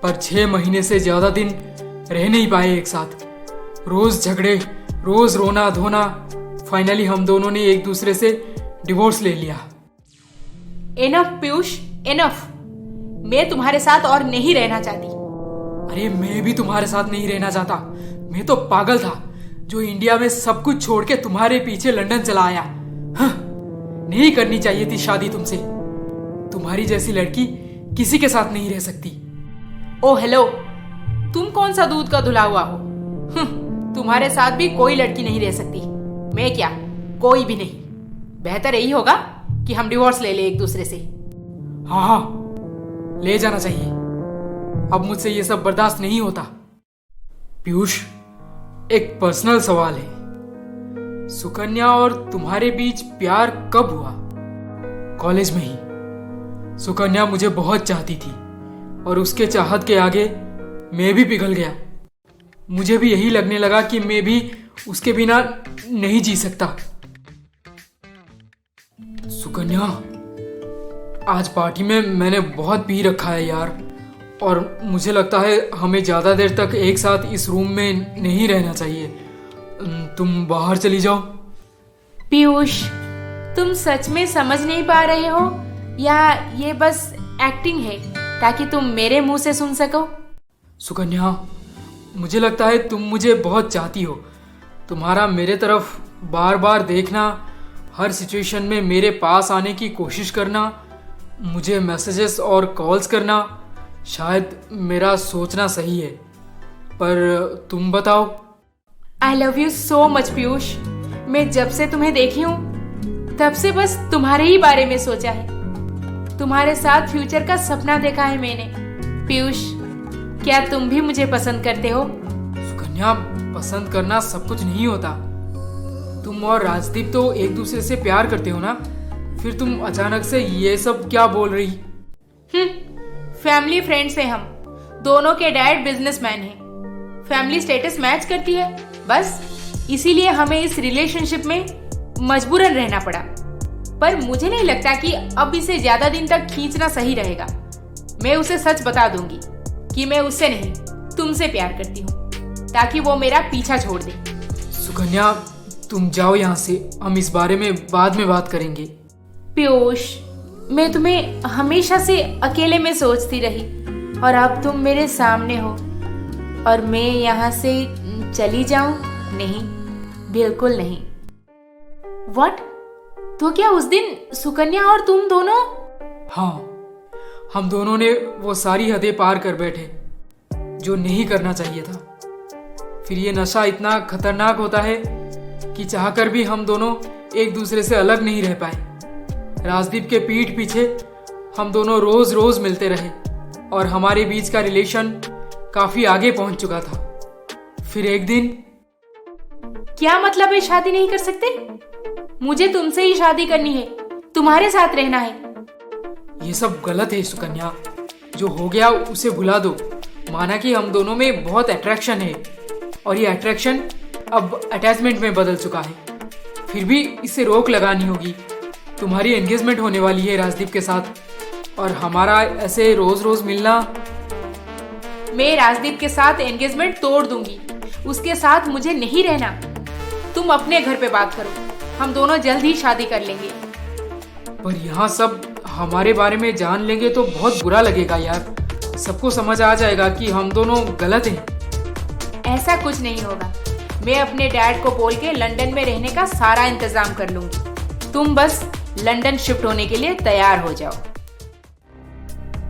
पर 6 महीने से ज्यादा दिन रह नहीं पाए एक साथ। रोज झगड़े, रोज रोना धोना, फाइनली हम दोनों ने एक दूसरे से डिवोर्स ले लिया। Enough Piyush, enough. मैं तुम्हारे साथ और नहीं रहना चाहती। अरे मैं भी तुम्हारे साथ नहीं रहना चाहता। मैं तो पागल था जो इंडिया में सब कुछ छोड़ के तुम्हारे पीछे लंदन चला आया। हाँ, नहीं करनी चाहिए थी शादी तुमसे। तुम्हारी जैसी लड़की किसी के साथ नहीं रह सकती। ओ हेलो, तुम कौन सा दूध का धुला हुआ हो? तुम्हारे साथ भी कोई लड़की नहीं रह सकती। मैं क्या, कोई भी नहीं। बेहतर यही होगा कि हम डिवोर्स ले ले एक दूसरे से। हाँ हाँ, ले जाना चाहिए। अब मुझसे ये सब बर्दाश्त नहीं होता। पीयूष, एक पर्सनल सवाल है। सुकन्या और तुम्हारे बीच प्यार कब हुआ? कॉलेज में ही। सुकन्या मुझे बहुत चाहती थी और उसके चाहत के आगे मैं भी पिघल गया। मुझे भी यही लगने लगा कि मैं भी उसके बिना नहीं जी सकता। सुकन्या, आज पार्टी में मैंने बहुत पी रखा है यार, और मुझे लगता है हमें ज़्यादा देर तक एक साथ इस रूम में नहीं रहना चाहिए। तुम बाहर चली जाओ। पीयूष, तुम सच में समझ नहीं पा रहे हो या ये बस एक्टिंग है ताकि तुम मेरे मुंह से सुन सको? सुकन्या, मुझे लगता है तुम मुझे बहुत चाहती हो। तुम्हारा मेरे तरफ बार बार देखना, हर सिचुएशन में मेरे पास आने की कोशिश करना, मुझे मैसेजेस और कॉल्स करना, शायद मेरा सोचना सही है। पर तुम बताओ। आई love you so much Piyush. मैं जब से तुम्हें देखी हूँ तब से बस तुम्हारे ही बारे में सोचा है। तुम्हारे साथ फ्यूचर का सपना देखा है मैंने। पीयूष, क्या तुम भी मुझे पसंद करते हो? सुकन्या, पसंद करना सब कुछ नहीं होता। तुम और राजदीप तो एक दूसरे से प्यार करते हो ना, फिर तुम अचानक से ये सब क्या बोल रही? फैमिली फ्रेंड्स हैं हम दोनों के डैड बिजनेसमैन हैं। फैमिली स्टेटस मैच करती है, बस इसीलिए हमें इस रिलेशनशिप में मजबूरन रहना पड़ा। पर मुझे नहीं लगता कि अब इसे ज्यादा दिन तक खींचना सही रहेगा। मैं उसे सच बता दूंगी कि मैं उससे नहीं तुमसे प्यार करती हूँ, ताकि वो मेरा पीछा छोड़ दे। सुकन्या, तुम जाओ यहाँ से, हम इस बारे में बाद में बात करेंगे। पीयूष, मैं तुम्हें हमेशा से अकेले में सोचती रही और अब तुम मेरे सामने हो और मैं यहाँ से चली जाऊं? नहीं, बिल्कुल नहीं। व्हाट? तो क्या उस दिन सुकन्या और तुम दोनों? हाँ, हम दोनों ने वो सारी हदें पार कर बैठे जो नहीं करना चाहिए था। फिर ये नशा इतना खतरनाक होता है कि चाहकर भी हम दोनों एक दूसरे से अलग नहीं रह पाए। राजदीप के पीठ पीछे हम दोनों रोज रोज मिलते रहे और हमारे बीच का रिलेशन काफी आगे पहुंच चुका था। फिर एक दिन। क्या मतलब है शादी नहीं कर सकते? मुझे तुमसे ही शादी करनी है, तुम्हारे साथ रहना है। ये सब गलत है सुकन्या। जो हो गया उसे भुला दो। माना कि हम दोनों में बहुत अट्रैक्शन है और ये अट्रैक्शन अब अटैचमेंट में बदल चुका है। फिर भी इसे रोक लगानी होगी। तुम्हारी एंगेजमेंट होने वाली है राजदीप के साथ और हमारा ऐसे रोज रोज मिलना। मैं राजदीप के साथ एंगेजमेंट तोड़ दूंगी। उसके साथ मुझे नहीं रहना। तुम अपने घर पे बात करो, हम दोनों जल्द ही शादी कर लेंगे। पर यहाँ सब हमारे बारे में जान लेंगे तो बहुत बुरा लगेगा यार। सबको समझ आ जाएगा कि हम दोनों गलत हैं। ऐसा कुछ नहीं होगा। मैं अपने डैड को बोल के लंदन में रहने का सारा इंतजाम कर लूंगी। तुम बस लंदन शिफ्ट होने के लिए तैयार हो जाओ।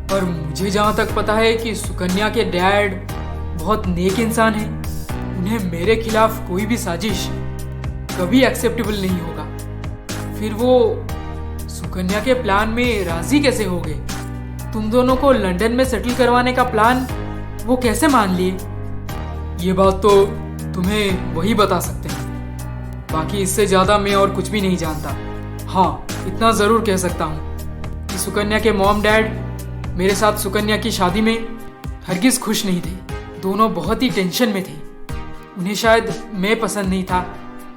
पर मुझे जहाँ तक पता है कि सुकन्या के डैड बहुत नेक इंसान हैं। उन्हें मेरे खिलाफ कोई भी साजिश कभी एक्सेप्टेबल नहीं होगा। फिर वो सुकन्या के प्लान में राजी कैसे हो गए? तुम दोनों को लंदन में सेटल करवाने का प्लान वो कैसे मान लिए? ये बात तो तुम्हें वही बता सकते हैं। बाकी इससे ज्यादा मैं और कुछ भी नहीं जानता। हाँ, इतना जरूर कह सकता हूँ कि सुकन्या के मॉम डैड मेरे साथ सुकन्या की शादी में हरगिज खुश नहीं थे। दोनों बहुत ही टेंशन में थे। उन्हें शायद मैं पसंद नहीं था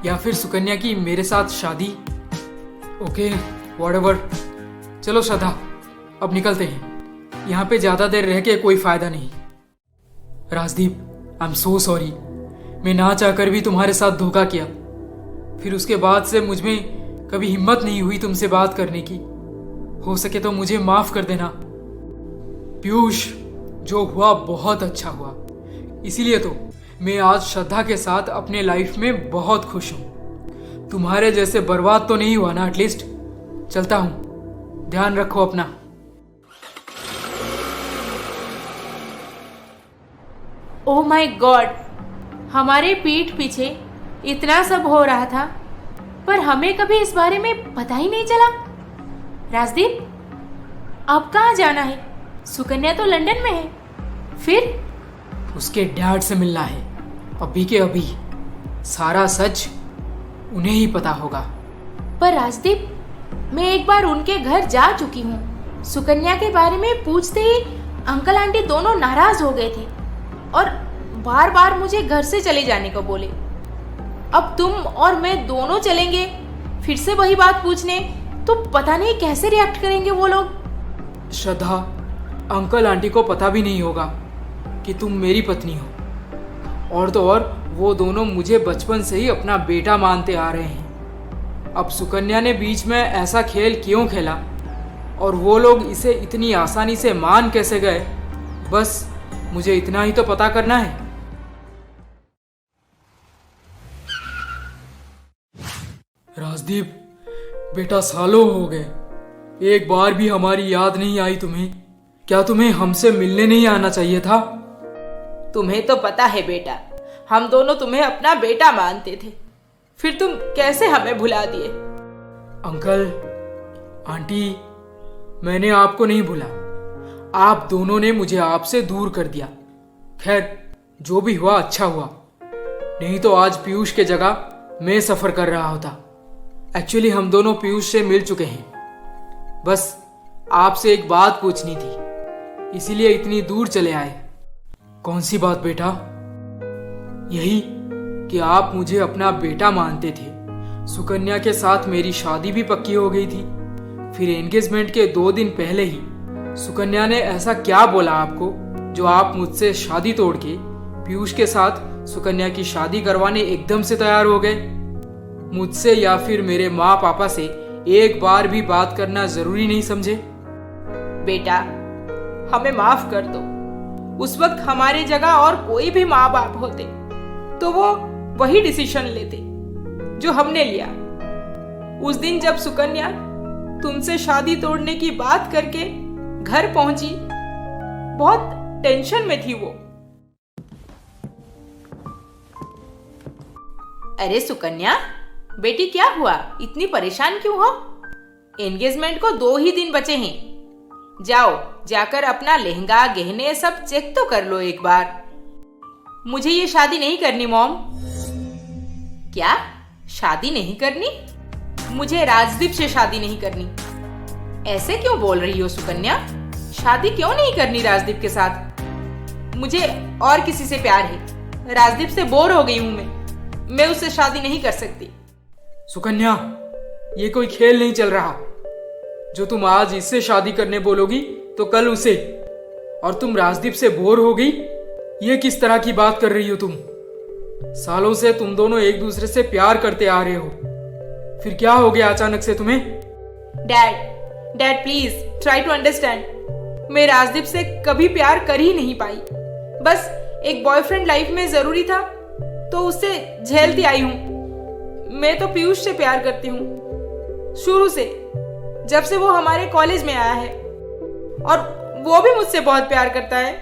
या फिर सुकन्या की मेरे साथ शादी। Okay, whatever. चलो श्रद्धा, अब निकलते हैं। यहाँ पे ज्यादा देर रह के कोई फायदा नहीं। राजदीप, आई एम सो सॉरी। मैं ना चाहकर भी तुम्हारे साथ धोखा किया। फिर उसके बाद से मुझ में कभी हिम्मत नहीं हुई तुमसे बात करने की। हो सके तो मुझे माफ कर देना। पीयूष, जो हुआ बहुत अच्छा हुआ, इसीलिए तो मैं आज श्रद्धा के साथ अपने लाइफ में बहुत खुश हूँ। तुम्हारे जैसे बर्बाद तो नहीं हुआ ना एटलीस्ट। चलता हूँ, ध्यान रखो अपना। ओह माय गॉड, हमारे पीठ पीछे इतना सब हो रहा था पर हमें कभी इस बारे में पता ही नहीं चला। राजदीप, अब कहाँ जाना है? सुकन्या तो लंदन में है। फिर उसके डैड से मिलना है अभी के अभी। सारा सच उन्हें ही पता होगा। पर राजदीप, मैं एक बार उनके घर जा चुकी हूँ। सुकन्या के बारे में पूछते ही अंकल आंटी दोनों नाराज हो गए थे और बार बार मुझे घर से चले जाने को बोले। अब तुम और मैं दोनों चलेंगे फिर से वही बात पूछने, तो पता नहीं कैसे रिएक्ट करेंगे वो लोग। श्रद्धा, अंकल आंटी को पता भी नहीं होगा कि तुम मेरी पत्नी हो। और तो और वो दोनों मुझे बचपन से ही अपना बेटा मानते आ रहे हैं। अब सुकन्या ने बीच में ऐसा खेल क्यों खेला और वो लोग इसे इतनी आसानी से मान कैसे गए, बस मुझे इतना ही तो पता करना है। राजदीप बेटा, सालों हो गए, एक बार भी हमारी याद नहीं आई तुम्हें। क्या तुम्हें हमसे मिलने नहीं आना चाहिए था? तुम्हें तो पता है बेटा, हम दोनों तुम्हें अपना बेटा मानते थे, फिर तुम कैसे हमें भुला दिए? अंकल आंटी, मैंने आपको नहीं भूला, आप दोनों ने मुझे आपसे दूर कर दिया। खैर, जो भी हुआ अच्छा हुआ, नहीं तो आज पीयूष के जगह मैं सफर कर रहा होता। एक्चुअली हम दोनों पीयूष से मिल चुके हैं। बस आपसे एक बात पूछनी थी, इसीलिए इतनी दूर चले आए। कौन सी बात बेटा? यही कि आप मुझे अपना बेटा मानते थे। सुकन्या के साथ मेरी शादी भी पक्की हो गई थी। फिर एंगेजमेंट के 2 दिन पहले ही सुकन्या ने ऐसा क्या बोला आपको जो आप मुझसे शादी तोड़ के पीयूष के साथ सुकन्या की शादी करवाने एकदम से तैयार हो गए? मुझसे या फिर मेरे माँ पापा से एक बार भी बात करना जरूरी नहीं समझे? बेटा, हमें माफ कर दो। उस वक्त हमारे जगह और कोई भी माँ बाप होते तो वो वही डिसीजन लेते जो हमने लिया। उस दिन जब सुकन्या तुमसे शादी तोड़ने की बात करके घर पहुंची, बहुत टेंशन में थी वो। अरे सुकन्या बेटी, क्या हुआ? इतनी परेशान क्यों हो? एंगेजमेंट को 2 ही दिन बचे हैं। जाओ, जाकर अपना लहंगा गहने सब चेक तो कर लो एक बार। मुझे ये शादी नहीं करनी मॉम। क्या? शादी नहीं करनी? मुझे राजदीप से शादी नहीं करनी। ऐसे क्यों बोल रही हो सुकन्या? शादी क्यों नहीं करनी राजदीप के साथ? मुझे और किसी से प्यार है। राजदीप से बोर हो गई हूं मैं उससे शादी नहीं कर सकती। सुकन्या, ये कोई खेल नहीं चल रहा। जो तुम आज इससे शादी करने बोलोगी तो कल उसे, और तुम राजदीप से बोर हो गई, ये किस तरह की बात कर रही हो तुम? सालों से तुम दोनों एक दूसरे से प्यार करते आ रहे हो, फिर क्या हो गया अचानक से तुम्हें? Dad please try to understand. मैं राजदीप से कभी प्यार कर ही नहीं पाई। बस एक बॉयफ्रेंड लाइफ में जरूरी था तो उससे झेलती आई हूं। मैं तो पीयूष से प्यार करती हूँ शुरू से, जब से वो हमारे कॉलेज में आया है, और वो भी मुझसे बहुत प्यार करता है।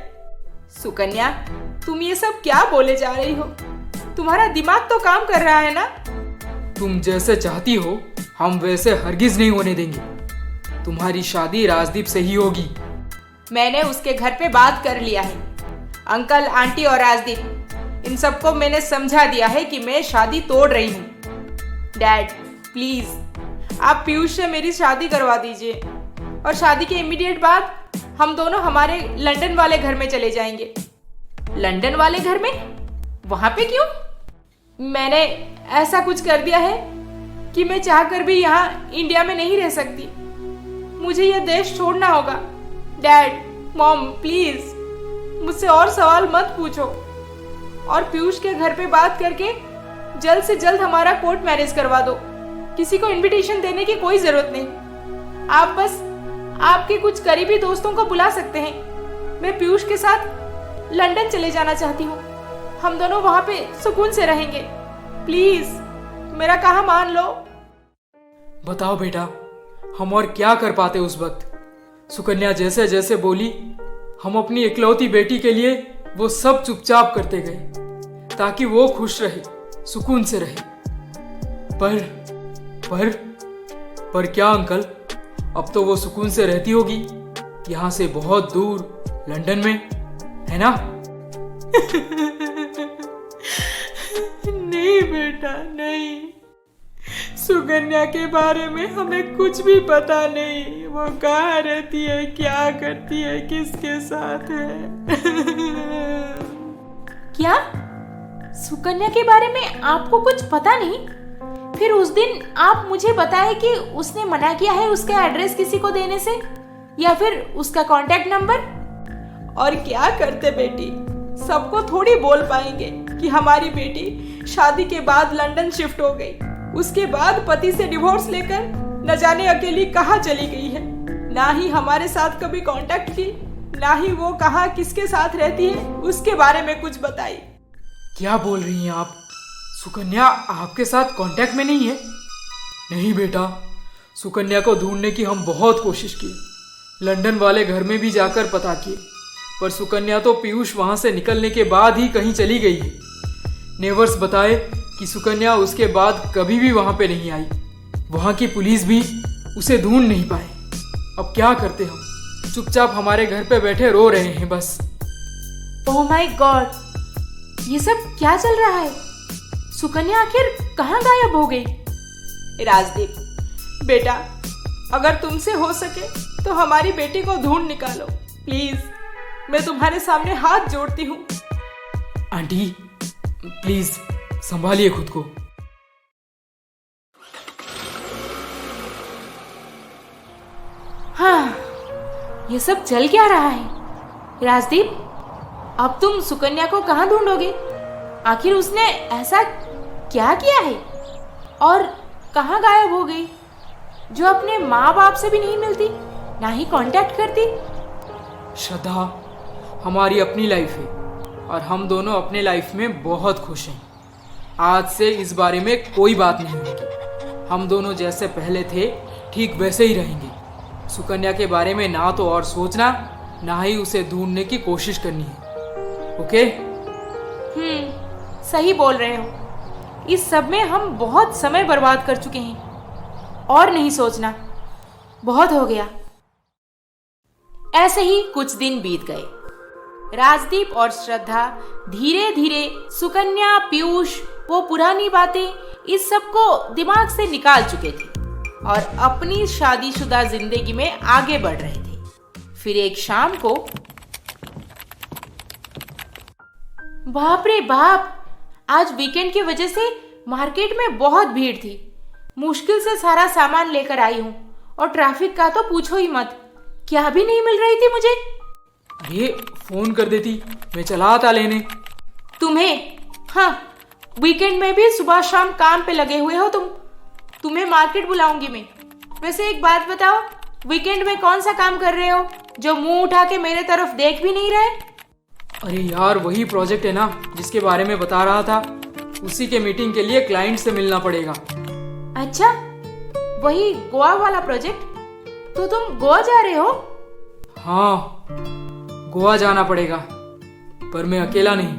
सुकन्या, तुम ये सब क्या बोले जा रही हो? तुम्हारा दिमाग तो काम कर रहा है ना? तुम जैसे चाहती हो हम वैसे हरगिज नहीं होने देंगे। तुम्हारी शादी राजदीप से ही होगी। मैंने उसके घर पे बात कर लिया है। अंकल आंटी और राजदीप, इन सबको मैंने समझा दिया है कि मैं शादी तोड़ रही हूँ। डैड प्लीज आप पीयूष से मेरी शादी करवा दीजिए, और शादी के इमीडिएट बाद हम दोनों हमारे लंदन वाले घर में चले जाएंगे। लंदन वाले घर में? वहां पे क्यों? मैंने ऐसा कुछ कर दिया है कि मैं चाहकर भी यहाँ इंडिया में नहीं रह सकती। मुझे यह देश छोड़ना होगा। डैड, मॉम प्लीज मुझसे और सवाल मत पूछो, और पीयूष के घर पे बात करके जल्द से जल्द हमारा कोर्ट मैरिज करवा दो। किसी को इनविटेशन देने की कोई जरूरत नहीं, आप बस आपके कुछ करीबी दोस्तों को बुला सकते हैं। मैं पीयूष के साथ लंदन चले जाना चाहती हूँ, हम दोनों वहां पे सुकून से रहेंगे। प्लीज मेरा कहा मान लो। बताओ बेटा, हम और क्या कर पाते उस वक्त। सुकन्या जैसे जैसे बोली, हम अपनी इकलौती बेटी के लिए वो सब चुपचाप करते गए ताकि वो खुश रहे, सुकून से रहे। पर क्या अंकल, अब तो वो सुकून से रहती होगी यहाँ से बहुत दूर लंदन में, है ना? नहीं बेटा नहीं, सुकन्या के बारे में हमें कुछ भी पता नहीं। वो कहाँ रहती है, क्या करती है, किसके साथ है। क्या सुकन्या के बारे में आपको कुछ पता नहीं? फिर उस दिन आप मुझे बताए कि उसने मना किया है उसका एड्रेस किसी को देने से, या फिर उसका कांटेक्ट नंबर। और क्या करते बेटी, सबको थोड़ी बोल पाएंगे कि हमारी बेटी शादी के बाद लंदन शिफ्ट हो गई, उसके बाद पति से डिवोर्स लेकर न जाने अकेली कहाँ चली गई है। ना ही हमारे साथ कभी कांटेक्ट की, ना ही वो कहाँ किसके साथ रहती है उसके बारे में कुछ बताई। क्या बोल रही हैं आप? सुकन्या आपके साथ कांटेक्ट में नहीं है? नहीं बेटा, सुकन्या को ढूंढने की हम बहुत कोशिश की, लंदन वाले घर में भी जाकर पता किए, पर सुकन्या तो पीयूष वहां से निकलने के बाद ही कहीं चली गई है। नेबर्स बताए कि सुकन्या उसके बाद कभी भी वहां पे नहीं आई। वहां की पुलिस भी उसे ढूंढ नहीं पाए। अब क्या करते हम? चुपचाप हमारे घर पे बैठे रो रहे हैं बस। ओह माय गॉड, ये सब क्या चल रहा है? सुकन्या आखिर कहाँ गायब हो गई? राजदीप बेटा, अगर तुमसे हो सके तो हमारी बेटी को ढूंढ निकालो प्लीज, मैं तुम्हारे सामने हाथ जोड़ती हूँ। आंटी प्लीज संभालिए खुद को। हाँ, ये सब चल क्या रहा है? राजदीप, अब तुम सुकन्या को कहाँ ढूंढोगे? आखिर उसने ऐसा क्या किया है और कहाँ गायब हो गई, जो अपने माँ बाप से भी नहीं मिलती, ना ही कांटेक्ट करती? श्रद्धा, हमारी अपनी लाइफ है और हम दोनों अपने लाइफ में बहुत खुश हैं। आज से इस बारे में कोई बात नहीं होगी। हम दोनों जैसे पहले थे ठीक वैसे ही रहेंगे। सुकन्या के बारे में ना तो और सोचना, ना ही उसे ढूंढने की कोशिश करनी है। ओके? सही बोल रहे हो। इस सब में हम बहुत समय बर्बाद कर चुके हैं और नहीं सोचना, बहुत हो गया। ऐसे ही कुछ दिन बीत गए। राजदीप और श्रद्धा धीरे धीरे सुकन्या, पीयूष, वो पुरानी बातें, इस सब को दिमाग से निकाल चुके थे और अपनी शादीशुदा जिंदगी में आगे बढ़ रहे थे। फिर एक शाम को, बाप रे बाप, आज वीकेंड की वजह से मार्केट में बहुत भीड़ थी। मुश्किल से सारा सामान लेकर आई हूँ और ट्रैफिक का तो पूछो ही मत, क्या भी नहीं मिल रही थी मुझे। अरे फोन कर देती, मैं चला आता लेने। तुम्हें? हाँ, वीकेंड में भी सुबह शाम काम पे लगे हुए हो तुम। तुम्हें मार्केट बुलाऊंगी मैं। वैसे एक बात बताओ, वीकेंड में कौन सा काम कर रहे हो जो मुंह उठा के मेरे तरफ देख भी नहीं रहे? अरे यार, वही प्रोजेक्ट है ना जिसके बारे में बता रहा था, उसी के मीटिंग के लिए क्लाइंट से मिलना पड़ेगा। अच्छा, वही गोवा वाला प्रोजेक्ट? तो तुम गोवा जा रहे हो? हाँ, गोवा जाना पड़ेगा, पर मैं अकेला नहीं,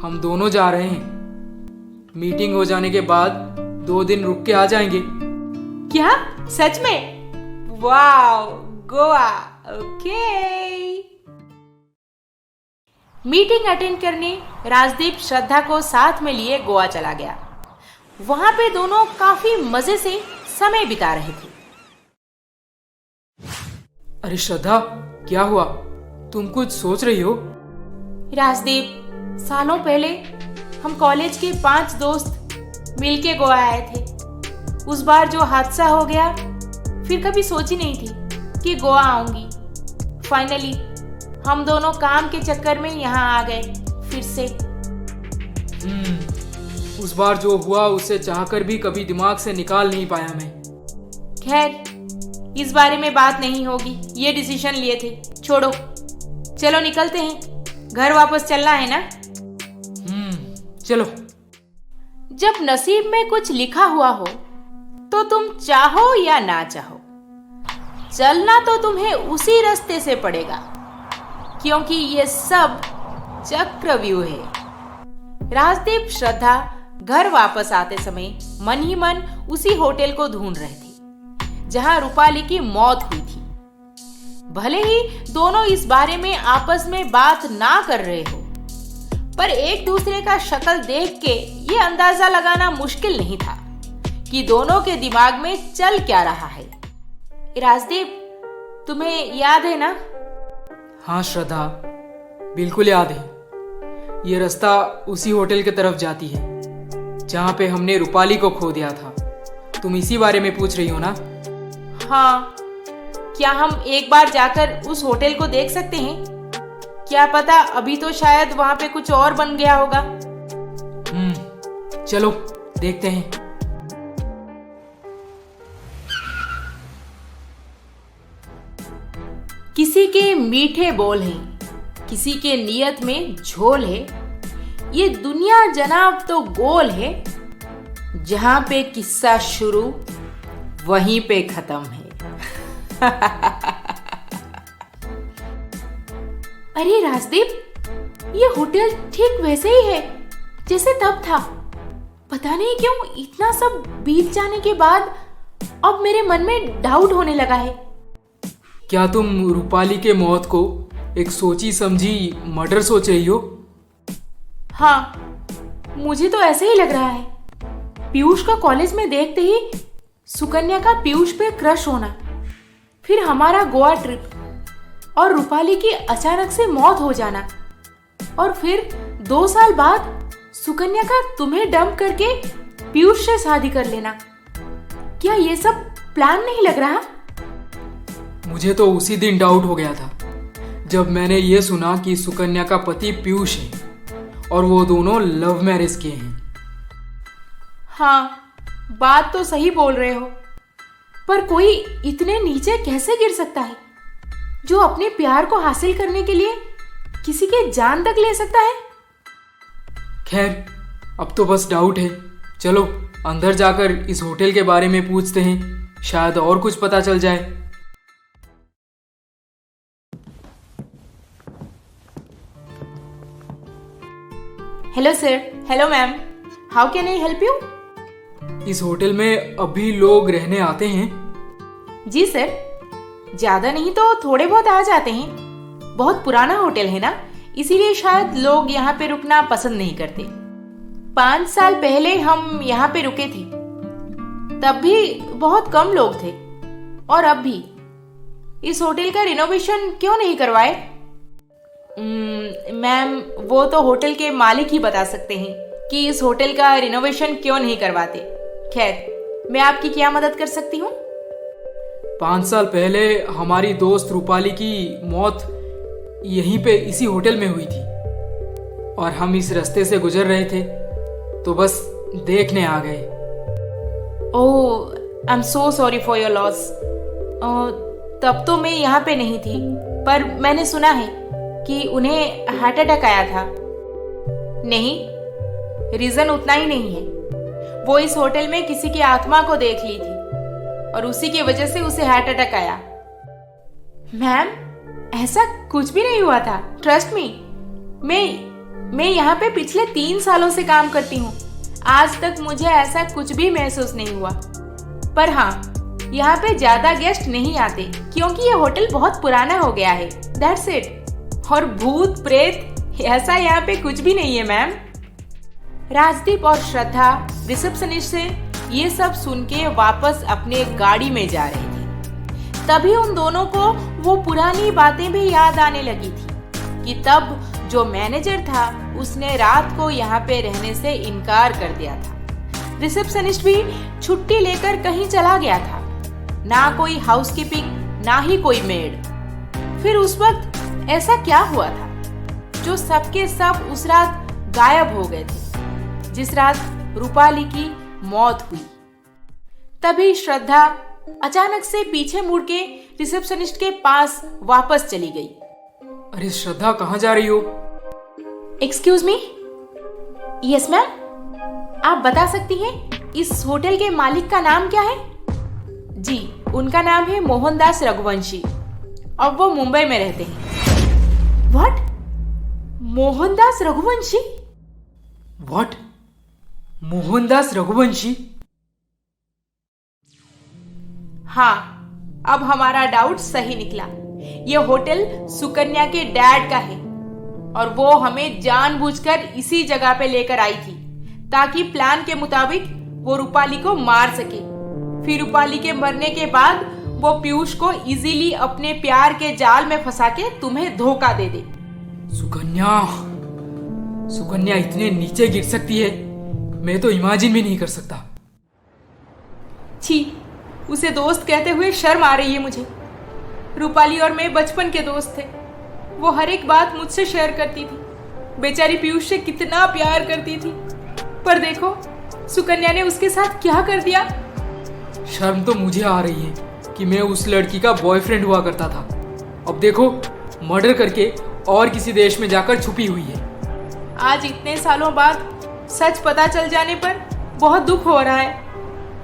हम दोनों जा रहे हैं। मीटिंग हो जाने के बाद 2 दिन रुक के आ जाएंगे। क्या सच में? Wow, Goa, okay. Meeting attend करने राजदीप श्रद्धा को साथ में लिए गोवा चला गया। वहां पे दोनों काफी मजे से समय बिता रहे थे। अरे श्रद्धा, क्या हुआ? तुम कुछ सोच रही हो? राजदीप, सालों पहले हम कॉलेज के 5 दोस्त मिलके गोवा आए थे। उस बार जो हादसा हो गया, फिर कभी सोची नहीं थी कि गोवा आऊंगी। फाइनली हम दोनों काम के चक्कर में यहाँ आ गए फिर से। उस बार जो हुआ उससे चाहकर भी कभी दिमाग से निकाल नहीं पाया मैं। खैर, इस बारे में बात नहीं होगी, ये डिसीजन लिए थे, छोड़ो। चलो निकलते हैं, घर वापस चलना है ना। चलो। जब नसीब में कुछ लिखा हुआ हो तो तुम चाहो या ना चाहो, चलना तो तुम्हें उसी रास्ते से पड़ेगा, क्योंकि ये सब चक्रव्यूह है। राजदीप श्रद्धा घर वापस आते समय मन ही मन उसी होटल को ढूंढ रहे थे जहां रूपाली की मौत हुई थी। भले ही दोनों इस बारे में आपस में बात ना कर रहे हो, पर एक दूसरे का शक्ल देख के ये अंदाजा लगाना मुश्किल नहीं था कि दोनों के दिमाग में चल क्या रहा है। राजदीप, तुम्हें याद है ना? हाँ श्रद्धा, बिल्कुल याद है। ये रास्ता उसी होटल की तरफ जाती है जहाँ पे हमने रूपाली को खो दिया था। तुम इसी बारे में पूछ रही हो ना? हाँ, क्या हम एक बार जाकर उस होटल को देख सकते हैं? क्या पता अभी तो शायद वहां पे कुछ और बन गया होगा। चलो देखते हैं। किसी के मीठे बोल हैं, किसी के नियत में झोल है। ये दुनिया जनाब तो गोल है, जहां पे किस्सा शुरू वहीं पे खत्म है। अरे राजदीप, ये होटल ठीक वैसे ही है जैसे तब था। पता नहीं क्यों इतना सब बीत जाने के बाद अब मेरे मन में डाउट होने लगा है। क्या तुम रूपाली के मौत को एक सोची समझी मर्डर सोच रही हो? हाँ, मुझे तो ऐसे ही लग रहा है। पीयूष को कॉलेज में देखते ही सुकन्या का पीयूष पे क्रश होना, फिर हमारा गोवा ट्रिप और रूपाली की अचानक से मौत हो जाना, और फिर 2 साल बाद सुकन्या का तुम्हें डंप करके पीयूष से शादी कर लेना। क्या ये सब प्लान नहीं लग रहा? मुझे तो उसी दिन डाउट हो गया था जब मैंने ये सुना कि सुकन्या का पति पीयूष है और वो दोनों लव मैरिज किए हैं। हाँ, बात तो सही बोल रहे हो, पर कोई इतने नीचे कैसे गिर सकता है जो अपने प्यार को हासिल करने के लिए किसी के जान तक ले सकता है? खैर, अब तो बस डाउट है। चलो अंदर जाकर इस होटल के बारे में पूछते हैं, शायद और कुछ पता चल जाए। Hello sir, hello ma'am, how can I help you? इस होटल में अभी लोग रहने आते हैं? जी सर, ज्यादा नहीं तो थोड़े बहुत आ जाते हैं। बहुत पुराना होटल है ना, इसीलिए शायद लोग यहाँ पे रुकना पसंद नहीं करते। 5 साल पहले हम यहाँ पे रुके थे, तब भी बहुत कम लोग थे। और अब भी इस होटल का रिनोवेशन क्यों नहीं करवाए? मैम, वो तो होटल के मालिक ही बता सकते हैं कि इस होटल का रिनोवेशन क्यों नहीं करवाते। खैर, मैं आपकी क्या मदद कर सकती हूँ? 5 साल पहले हमारी दोस्त रूपाली की मौत यहीं पे इसी होटल में हुई थी और हम इस रास्ते से गुजर रहे थे तो बस देखने आ गए। Oh, I am so sorry for your loss. तब तो मैं यहाँ पे नहीं थी, पर मैंने सुना है कि उन्हें हार्ट अटैक आया था। नहीं, रीजन उतना ही नहीं है। वो इस होटल में किसी की आत्मा को देख ली थी और उसी की वजह से उसे हार्ट अटैक आया। मैम, ऐसा कुछ भी नहीं हुआ था, ट्रस्ट मी। मैं यहाँ पे पिछले 3 सालों से काम करती हूँ, आज तक मुझे ऐसा कुछ भी महसूस नहीं हुआ। पर हाँ, यहाँ पे ज्यादा गेस्ट नहीं आते क्योंकि ये होटल बहुत पुराना हो गया है, दैट्स इट। और भूत प्रेत ऐसा यहाँ पे कुछ भी नहीं है मैम। राजदीप और श्रद्धा रिसेप्शनिस्ट से ये सब सुन के वापस अपने गाड़ी में जा रहे थे। तभी उन दोनों को वो पुरानी बातें भी याद आने लगी थी कि तब जो मैनेजर था उसने रात को यहाँ पे रहने से इनकार कर दिया था। रिसेप्शनिस्ट भी छुट्टी लेकर कहीं चला गया था, ना कोई हाउसकीपिंग, ना ही कोई मेड। फिर उस वक्त ऐसा क्या हुआ था जो सबके सब उस रात गायब हो गए थे, जिस रात रूपाली की मौत हुई। तभी श्रद्धा अचानक से पीछे मुड़ के रिसेप्शनिस्ट के पास वापस चली गई। अरे श्रद्धा, कहाँ जा रही हो? Excuse me. यस मैम, आप बता सकती हैं इस होटल के मालिक का नाम क्या है? जी, उनका नाम है मोहनदास रघुवंशी और वो मुंबई में रहते हैं। व्हाट? मोहनदास रघुवंशी? व्हाट? मोहनदास रघुवंशी? हाँ, अब हमारा डाउट सही निकला। ये होटल सुकन्या के डैड का है और वो हमें जानबूझकर इसी जगह पे लेकर आई थी ताकि प्लान के मुताबिक वो रूपाली को मार सके। फिर रूपाली के मरने के बाद वो पीयूष को इजीली अपने प्यार के जाल में फंसा के तुम्हें धोखा दे दे। सुकन्या, सुकन्या इतने नीचे गिर सकती है, मैं तो इमेजिन भी नहीं कर सकता। छी, उसे दोस्त कहते हुए शर्म आ रही है मुझे। रूपाली और मैं बचपन के दोस्त थे। वो हर एक बात मुझसे शेयर करती थी। बेचारी पीयूष से कितना प्यार करती थी, पर देखो सुकन्या ने उसके साथ क्या कर दिया। शर्म तो मुझे आ रही है कि मैं उस लड़की का बॉयफ्रेंड हुआ करता था। अब देखो, मर्डर करके और किसी देश में जाकर छुपी हुई है। आज इतने सालों बाद सच पता चल जाने पर बहुत दुख हो रहा है।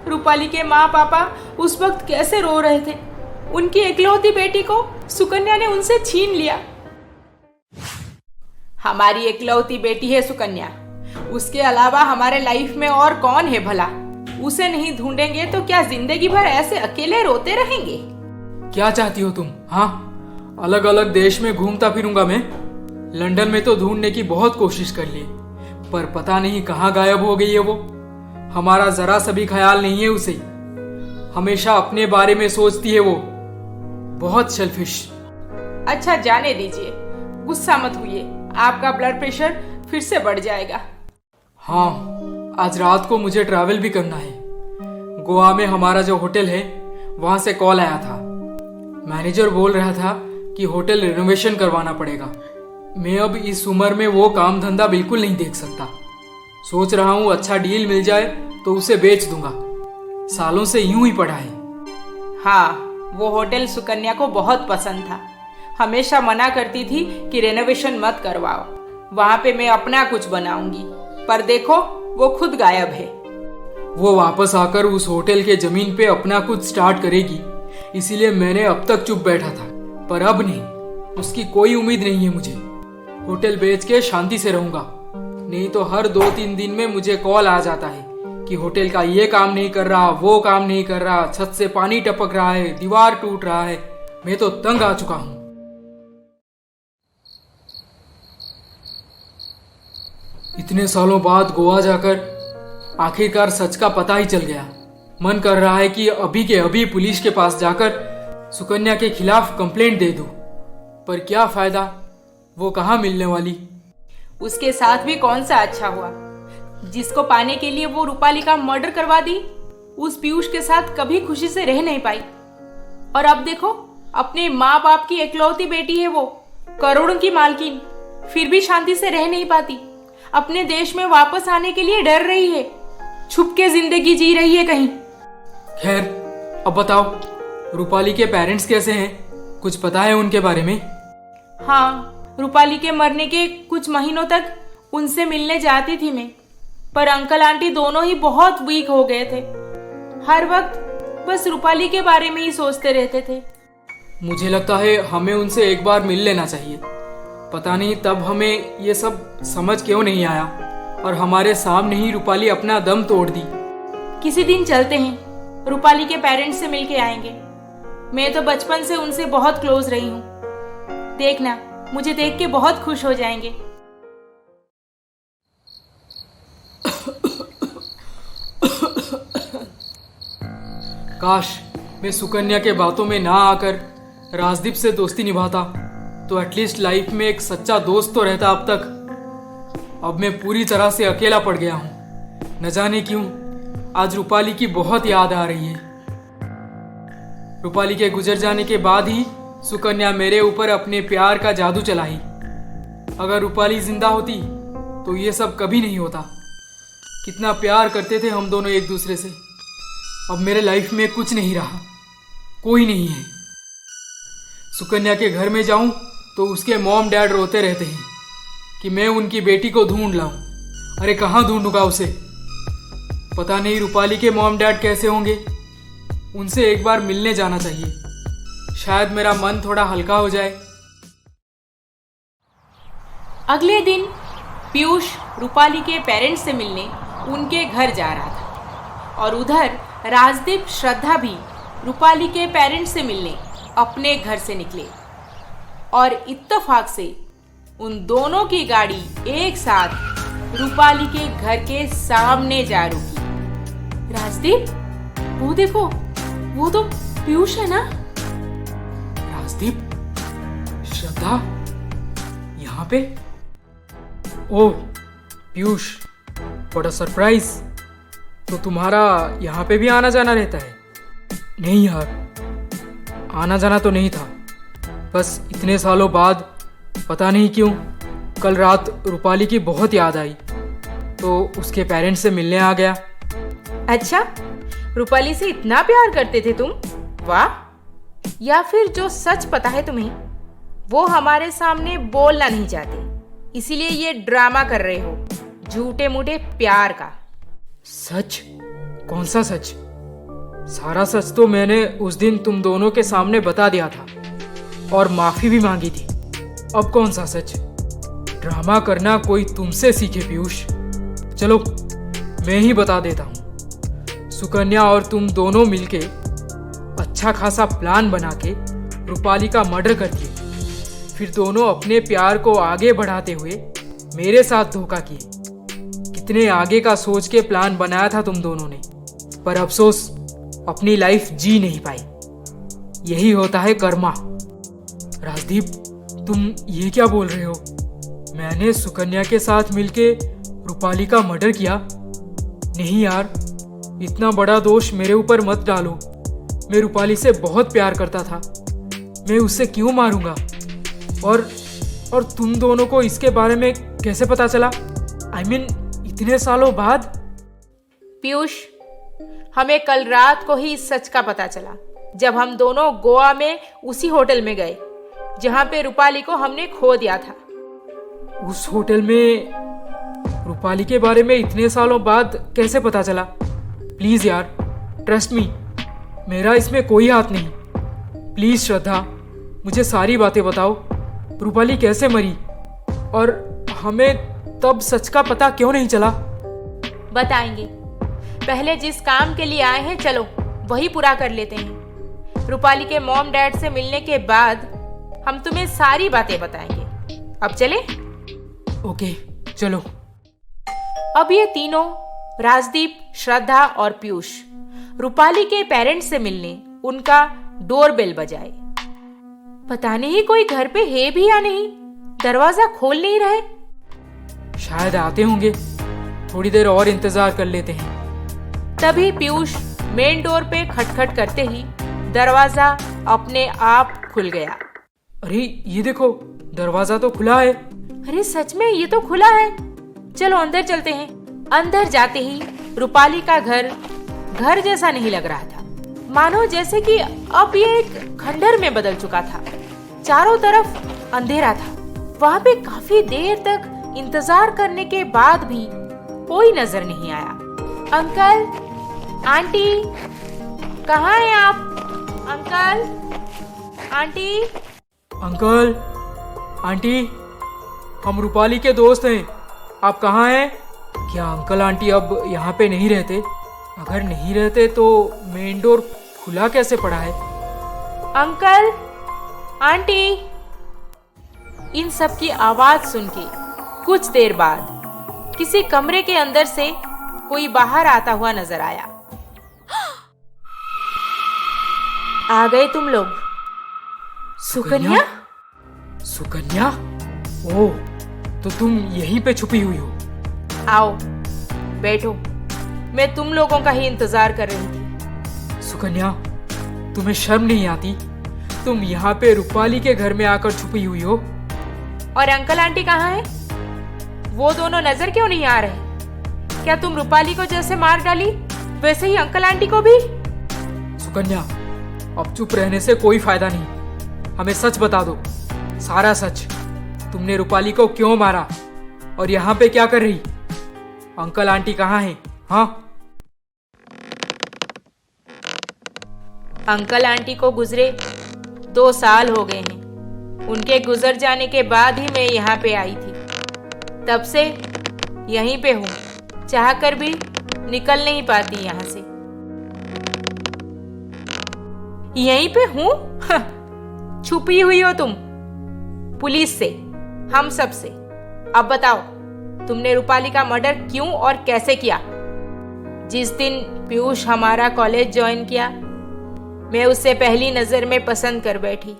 रूपाली के माँ पापा उस वक्त कैसे रो रहे थे। उनकी इकलौती बेटी को सुकन्या ने उनसे छीन लिया। हमारी इकलौती बेटी है सुकन्या, उसके अलावा हमारे लाइफ में और कौन है भला? उसे नहीं ढूंढेंगे तो क्या जिंदगी भर ऐसे अकेले रोते रहेंगे? क्या चाहती हो तुम? हाँ, अलग अलग देश में घूमता फिरूंगा मैं। लंदन में तो ढूंढने की बहुत कोशिश कर ली, पर पता नहीं कहाँ गायब हो गई है वो। हमारा जरा सा भी ख्याल नहीं है उसे। हमेशा अपने बारे में सोचती है वो, बहुत सेल्फिश। अच्छा, जाने दीजिए, गुस्सा मत होइए, आपका ब्लड प्रेशर फिर से बढ़ जाएगा। हाँ, आज रात को मुझे ट्रैवल भी करना है। गोवा में हमारा जो होटल है वहां से कॉल आया था। मैनेजर बोल रहा था कि होटल रिनोवेशन करवाना पड़ेगा। मैं अब इस उम्र में वो काम धंधा बिल्कुल नहीं देख सकता। सोच रहा हूँ अच्छा डील मिल जाए तो उसे बेच दूंगा। सालों से यूं ही पड़ा है। हाँ, वो होटल सुकन्या को बहुत पसंद था। हमेशा मना करती थी कि रेनोवेशन मत करवाओ, वहां पे मैं अपना कुछ बनाऊंगी। पर देखो, वो खुद गायब है। वो वापस आकर उस होटल के जमीन पे अपना कुछ स्टार्ट करेगी, इसीलिए मैंने अब तक चुप बैठा था। पर अब नहीं, उसकी कोई उम्मीद नहीं है मुझे। होटल बेच के शांति से रहूंगा, नहीं तो हर 2-3 दिन में मुझे कॉल आ जाता है कि होटल का ये काम नहीं कर रहा, वो काम नहीं कर रहा, छत से पानी टपक रहा है, दीवार टूट रहा है। मैं तो तंग आ चुका हूँ। इतने सालों बाद गोवा जाकर आखिरकार सच का पता ही चल गया। मन कर रहा है कि अभी के अभी पुलिस के पास जाकर सुकन्या के खिलाफ कंप्लेंट दे दूं, पर क्या फायदा, वो कहाँ मिलने वाली। उसके साथ भी कौन सा अच्छा हुआ जिसको पाने के लिए वो रूपाली का मर्डर करवा दी। उस पीयूष के साथ कभी खुशी से रह नहीं पाई, और अब देखो, अपने माँ बाप की इकलौती बेटी है वो, करोड़ों की मालकिन, फिर भी शांति से रह नहीं पाती। अपने देश में वापस आने के लिए डर रही है, छुप के जिंदगी जी रही है कहीं। खैर, अब बताओ, रूपाली के पेरेंट्स कैसे हैं? कुछ पता है उनके बारे में? हाँ, रूपाली के मरने के कुछ महीनों तक उनसे मिलने जाती थी मैं, पर अंकल आंटी दोनों ही बहुत वीक हो गए थे। हर वक्त बस रूपाली के बारे में ही सोचते रहते थे। मुझे लगता है हमें उनसे एक बार मिल लेना चाहिए। पता नहीं तब हमें ये सब समझ क्यों नहीं आया और हमारे सामने ही रूपाली अपना दम तोड़ दी। किसी दिन चलते हैं, रूपाली के पेरेंट्स से मिलके आएंगे। मैं तो बचपन से उनसे बहुत क्लोज रही हूँ। देखना, मुझे देख के बहुत खुश हो जाएंगे। काश मैं सुकन्या के बातों में ना आकर राजदीप से दोस्ती निभाता, तो एटलीस्ट लाइफ में एक सच्चा दोस्त तो रहता अब तक। अब मैं पूरी तरह से अकेला पड़ गया हूँ। न जाने क्यों आज रूपाली की बहुत याद आ रही है। रूपाली के गुजर जाने के बाद ही सुकन्या मेरे ऊपर अपने प्यार का जादू चलाई। अगर रूपाली जिंदा होती तो ये सब कभी नहीं होता। कितना प्यार करते थे हम दोनों एक दूसरे से। अब मेरे लाइफ में कुछ नहीं रहा, कोई नहीं है। सुकन्या के घर में जाऊं तो उसके मॉम डैड रोते रहते हैं कि मैं उनकी बेटी को ढूंढ लाऊं। अरे कहाँ ढूंढूंगा उसे? पता नहीं रूपाली के मॉम डैड कैसे होंगे। उनसे एक बार मिलने जाना चाहिए, शायद मेरा मन थोड़ा हल्का हो जाए। अगले दिन पीयूष रूपाली के पेरेंट्स से मिलने उनके घर जा रहा था और उधर राजदीप श्रद्धा भी रूपाली के पेरेंट्स से मिलने अपने घर से निकले और इत्तेफाक से उन दोनों की गाड़ी एक साथ रूपाली के घर के सामने जा रुकी। राजदीप, वो देखो, वो तो पीयूष है ना? राजदीप, श्रद्धा, यहाँ पे? ओह पीयूष, व्हाट अ सरप्राइज। तो तुम्हारा यहाँ पे भी आना जाना रहता है? नहीं यार, आना जाना तो नहीं था, बस इतने सालों बाद पता नहीं क्यों कल रात रूपाली की बहुत याद आई तो उसके पेरेंट्स से मिलने आ गया। अच्छा, रूपाली से इतना प्यार करते थे तुम? वाह। या फिर जो सच पता है तुम्हें वो हमारे सामने बोलना नहीं चाहते, इसीलिए ये ड्रामा कर रहे हो झूठे मूठे प्यार का। सच? कौन सा सच? सारा सच तो मैंने उस दिन तुम दोनों के सामने बता दिया था और माफी भी मांगी थी। अब कौन सा सच? ड्रामा करना कोई तुमसे सीखे पीयूष। चलो मैं ही बता देता हूँ। सुकन्या और तुम दोनों मिलके अच्छा खासा प्लान बना के रूपाली का मर्डर कर दिए, फिर दोनों अपने प्यार को आगे बढ़ाते हुए मेरे साथ धोखा किए। कितने आगे का सोच के प्लान बनाया था तुम दोनों ने, पर अफसोस अपनी लाइफ जी नहीं पाई। यही होता है कर्मा। राजदीप, तुम ये क्या बोल रहे हो? मैंने सुकन्या के साथ मिलके रूपाली का मर्डर किया? नहीं यार, इतना बड़ा दोष मेरे ऊपर मत डालो। मैं रूपाली से बहुत प्यार करता था, मैं उससे क्यों मारूंगा? और तुम दोनों को इसके बारे में कैसे पता चला? I mean, इतने सालों बाद? पीयूष, हमें कल रात को ही इस सच का पता चला जब हम दोनों गोवा में उसी होटल में गए जहां पे रूपाली को हमने खो दिया था। उस होटल में रूपाली के बारे में इतने सालों बाद कैसे पता चला? प्लीज यार, ट्रस्ट मी, मेरा इसमें कोई हाथ नहीं। प्लीज श्रद्धा, मुझे सारी बातें बताओ। रूपाली कैसे मरी और हमें तब सच का पता क्यों नहीं चला? बताएंगे। पहले जिस काम के लिए आए हैं चलो वही पूरा कर लेते हैं। रूपाली के मॉम डैड से मिलने के बाद हम तुम्हें सारी बातें बताएंगे। अब चले? ओके, चलो। अब ये तीनों, राजदीप, श्रद्धा और पीयूष, रूपाली के पेरेंट्स से मिलने उनका डोरबेल बजाए। पता नहीं कोई घर पे है भी या नहीं, दरवाजा खोल नहीं रहे। शायद आते होंगे, थोड़ी देर और इंतजार कर लेते हैं। तभी पीयूष मेन डोर पे खटखट करते ही दरवाजा अपने आप खुल गया। अरे ये देखो, दरवाजा तो खुला है। अरे सच में ये तो खुला है। चलो अंदर चलते हैं। अंदर जाते ही रूपाली का घर जैसा नहीं लग रहा था, मानो जैसे कि अब ये एक खंडर में बदल चुका था। चारों तरफ अंधेरा था। वहां पे काफी देर तक इंतजार करने के बाद भी कोई नजर नहीं आया। अंकल, आंटी, कहाँ हैं आप? Uncle, aunty. अंकल, आंटी, हम रूपाली के दोस्त हैं, आप कहाँ हैं? क्या अंकल आंटी अब यहाँ पे नहीं रहते? अगर नहीं रहते तो मेन डोर खुला कैसे पड़ा है? Uncle, aunty. इन सब की आवाज सुन के कुछ देर बाद किसी कमरे के अंदर से कोई बाहर आता हुआ नजर आया। आ गए तुम लोग। सुकन्या? सुकन्या? ओह, तो तुम यहीं पे छुपी हुई हो। आओ बैठो, मैं तुम लोगों का ही इंतजार कर रही थी। सुकन्या, तुम्हें शर्म नहीं आती? तुम यहाँ पे रूपाली के घर में आकर छुपी हुई हो। और अंकल आंटी कहाँ हैं? वो दोनों नजर क्यों नहीं आ रहे? क्या तुम रूपाली को जैसे मार डाली वैसे ही अंकल आंटी को भी? सुकन्या, अब चुप रहने से कोई फायदा नहीं। हमें सच बता दो, सारा सच। तुमने रूपाली को क्यों मारा और यहाँ पे क्या कर रही? अंकल आंटी कहाँ हैं? हाँ, अंकल आंटी को गुजरे 2 साल हो गए हैं। उनके गुजर जाने के बाद ही मैं यहाँ पे आई थी। तब से यहीं पे हूँ, चाह कर भी निकल नहीं पाती यहाँ से। यहीं पे हूँ? छुपी हुई हो तुम पुलिस से, हम सब से। अब बताओ, तुमने रूपाली का मर्डर क्यों और कैसे किया? जिस दिन पीयूष हमारा कॉलेज ज्वाइन किया, मैं उसे पहली नजर में पसंद कर बैठी।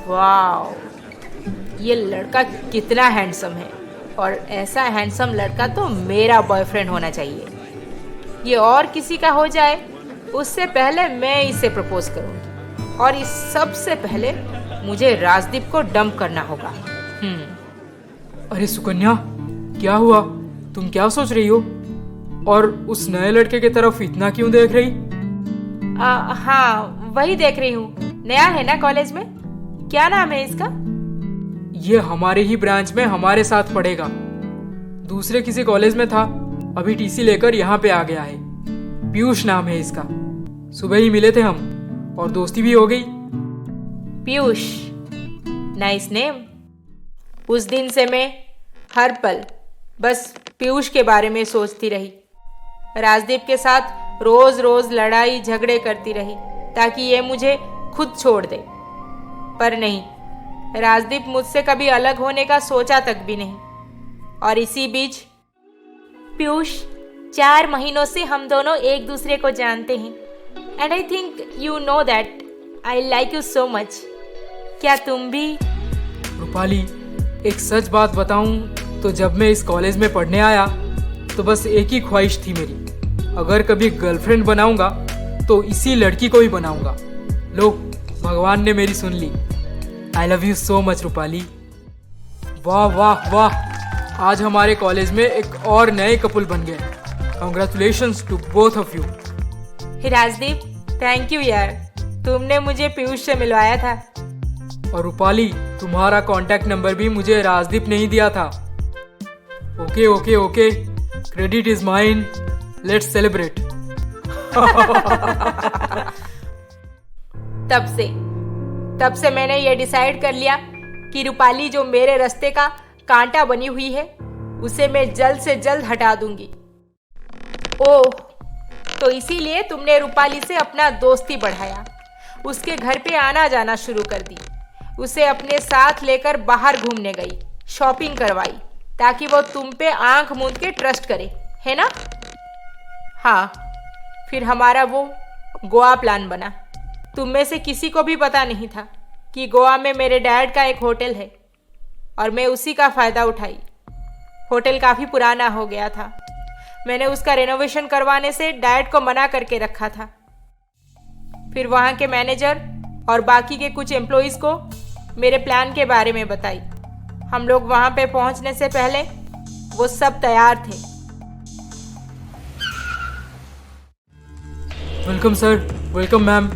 वाओ, ये लड़का कितना हैंडसम है, और ऐसा हैंडसम लड़का तो मेरा बॉयफ्रेंड होना चाहिए। ये और किसी का हो जाए उससे पहले मैं इसे प्रपोज करूंगी, और इस सबसे पहले मुझे राजदीप को डंप करना होगा। अरे सुकन्या, क्या हुआ? तुम क्या सोच रही हो? और उस नए लड़के की तरफ इतना क्यों देख रही? हाँ, वही देख रही हूँ। नया है ना कॉलेज में? क्या नाम है इसका? ये हमारे ही ब्रांच में हमारे साथ पढ़ेगा। दूसरे किसी कॉलेज में था, अभी टीसी लेकर यहाँ पे आ गया है। पीयूष नाम है इसका। सुबह ही मिले थे हम और दोस्ती भी हो गई। Piyush, nice name. उस दिन से मैं हर पल बस पीयूष के बारे में सोचती रही। राजदीप के साथ रोज रोज लड़ाई झगड़े करती रही ताकि ये मुझे खुद छोड़ दे, पर नहीं, राजदीप मुझसे कभी अलग होने का सोचा तक भी नहीं। और इसी बीच पीयूष, 4 महीनों से हम दोनों एक दूसरे को जानते हैं, and I think you know that I like you so much. क्या तुम भी? रूपाली, एक सच बात बताऊं तो जब मैं इस कॉलेज में पढ़ने आया तो बस एक ही ख्वाहिश थी मेरी, अगर कभी गर्लफ्रेंड बनाऊंगा तो इसी लड़की को ही बनाऊंगा। लो, भगवान ने मेरी सुन ली। I love you so much Rupali. वाह वाह वाह, आज हमारे कॉलेज में एक और नए कपल बन गए। Congratulations to both of you. Rajdeep, thank you यार, तुमने मुझे पीयूष से मिलवाया था। और रूपाली, तुम्हारा कांटेक्ट नंबर भी मुझे राजदीप ने ही दिया था। Okay okay okay, credit is mine, let's celebrate. तब से मैंने ये डिसाइड कर लिया कि रूपाली जो मेरे रास्ते का कांटा बनी हुई है, उसे मैं जल्द से जल्द हटा दूंगी। ओह, तो इसीलिए तुमने रूपाली से अपना दोस्ती बढ़ाया, उसके घर पे आना जाना शुरू कर दी, उसे अपने साथ लेकर बाहर घूमने गई, शॉपिंग करवाई, ताकि वो तुम पे आंख मूंद के ट्रस्ट करे, है ना? हाँ, फिर हमारा वो गोवा प्लान बना। तुम में से किसी को भी पता नहीं था कि गोवा में मेरे डैड का एक होटल है, और मैं उसी का फ़ायदा उठाई। होटल काफ़ी पुराना हो गया था, मैंने उसका रेनोवेशन करवाने से डैड को मना करके रखा था। फिर वहाँ के मैनेजर और बाकी के कुछ एम्प्लॉइज़ को मेरे प्लान के बारे में बताई। हम लोग वहाँ पे पहुँचने से पहले वो सब तैयार थे। Welcome sir, welcome ma'am.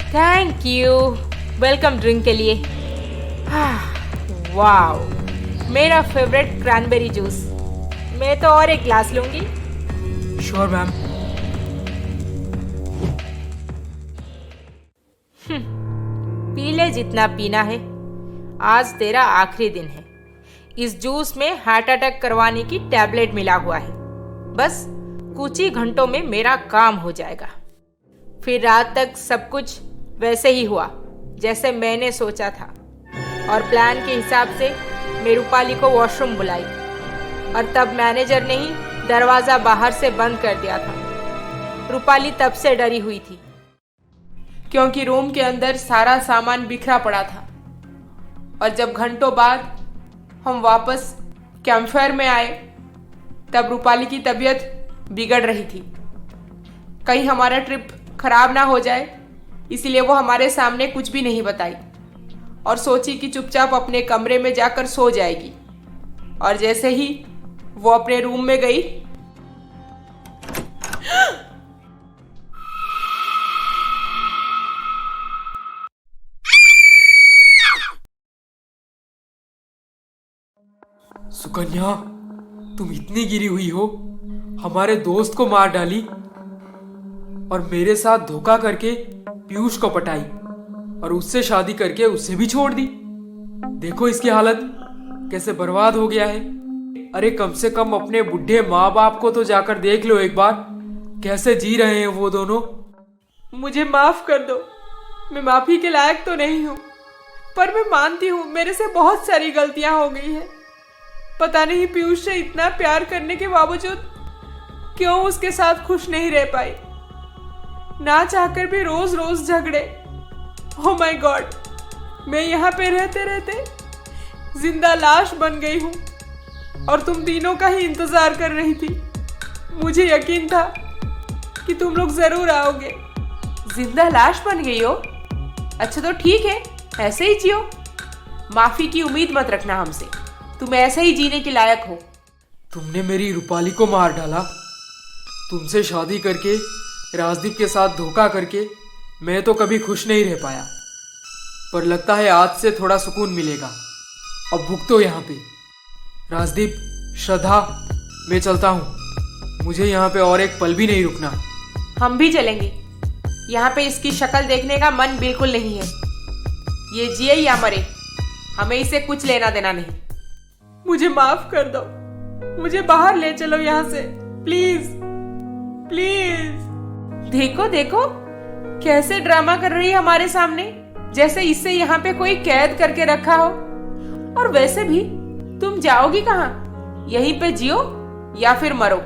Thank you. Welcome drink के लिए। वाओ, मेरा फेवरेट क्रैनबेरी जूस। मैं तो और एक ग्लास लूंगी। Sure ma'am. पी ले जितना पीना है, आज तेरा आखिरी दिन है। इस जूस में हार्ट अटैक करवाने की टैबलेट मिला हुआ है, बस कुछ ही घंटों में मेरा काम हो जाएगा। फिर रात तक सब कुछ वैसे ही हुआ जैसे मैंने सोचा था, और प्लान के हिसाब से मैं रूपाली को वॉशरूम बुलाई, और तब मैनेजर ने ही दरवाज़ा बाहर से बंद कर दिया था। रूपाली तब से डरी हुई थी, क्योंकि रूम के अंदर सारा सामान बिखरा पड़ा था। और जब घंटों बाद हम वापस कैंपफायर में आए, तब रूपाली की तबीयत बिगड़ रही थी। कहीं हमारा ट्रिप खराब ना हो जाए, इसलिए वो हमारे सामने कुछ भी नहीं बताई, और सोची कि चुपचाप अपने कमरे में जाकर सो जाएगी। और जैसे ही वो अपने रूम में गई, सुकन्या, तुम इतनी गिरी हुई हो, हमारे दोस्त को मार डाली और मेरे साथ धोखा करके पीयूष को पटाई और उससे शादी करके उसे भी छोड़ दी। देखो इसकी हालत कैसे बर्बाद हो गया है। अरे कम से कम अपने बुढ़े माँ बाप को तो जाकर देख लो एक बार, कैसे जी रहे हैं वो दोनों। मुझे माफ कर दो, मैं माफी के लायक तो नहीं हूँ, पर मैं मानती हूँ मेरे से बहुत सारी गलतियां हो गई है। पता नहीं पीयूष से इतना प्यार करने के बावजूद क्यों उसके साथ खुश नहीं रह पाई। ना चाहकर भी रोज रोज झगड़े। ओह माय गॉड, मैं यहाँ पे रहते रहते जिंदा लाश बन गई हूँ और तुम तीनों का ही इंतजार कर रही थी। मुझे यकीन था कि तुम लोग जरूर आओगे। जिंदा लाश बन गई हो? अच्छा तो ठीक है, ऐसे ही जियो। माफी की उम्मीद मत रखना हमसे, तुम ऐसे ही जीने के लायक हो। तुमने मेरी रूपाली को मार डाला, तुमसे शादी करके राजदीप के साथ धोखा करके मैं तो कभी खुश नहीं रह पाया, पर लगता है आज से थोड़ा सुकून मिलेगा। अब भुगतो यहाँ पे। राजदीप, श्रद्धा, मैं चलता हूँ, मुझे यहाँ पे और एक पल भी नहीं रुकना। हम भी चलेंगे, यहाँ पे इसकी शक्ल देखने का मन बिल्कुल नहीं है। ये जिए या मरे, हमें इसे कुछ लेना देना नहीं। मुझे माफ कर दो, मुझे बाहर ले चलो यहाँ से, प्लीज प्लीज। देखो देखो कैसे ड्रामा कर रही है हमारे सामने, जैसे इसे यहाँ पे कोई कैद करके रखा हो। और वैसे भी तुम जाओगी कहाँ? यहीं पे जियो या फिर मरो।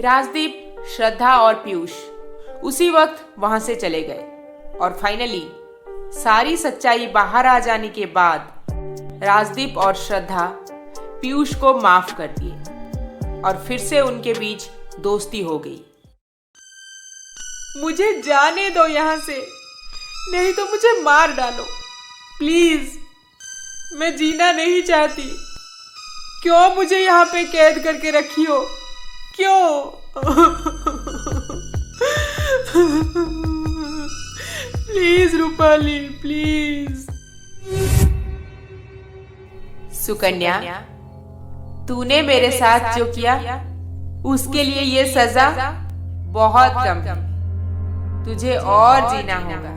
राजदीप, श्रद्धा और पीयूष उसी वक्त वहां से चले गए और फाइनली सारी सच्चाई बाहर आ जाने के बाद राजदीप और श्रद्धा पीयूष को माफ कर दिए और फिर से उनके बीच दोस्ती हो गई। मुझे जाने दो यहाँ से, नहीं तो मुझे मार डालो प्लीज। मैं जीना नहीं चाहती। क्यों मुझे यहाँ पे कैद करके रखी हो? क्यों? Please Rupali, please. सुकन्या, तूने मेरे साथ जो किया उसके लिए ये सजा बहुत कम थी। तुझे और जीना होगा,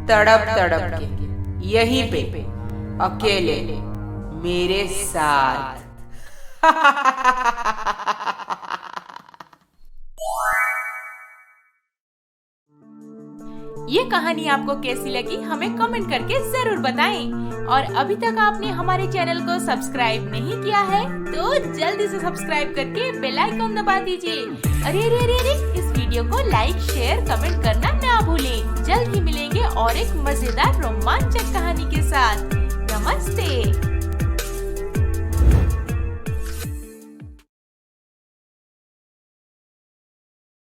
तड़प तड़प के यहीं पे अकेले मेरे साथ। ये कहानी आपको कैसी लगी हमें कमेंट करके जरूर बताएं। और अभी तक आपने हमारे चैनल को सब्सक्राइब नहीं किया है तो जल्दी से सब्सक्राइब करके बेल आइकन दबा दीजिए। अरे अरे अरे अरे, इस वीडियो को लाइक, शेयर, कमेंट करना ना भूलें। जल्द ही मिलेंगे और एक मजेदार रोमांचक कहानी के साथ। नमस्ते।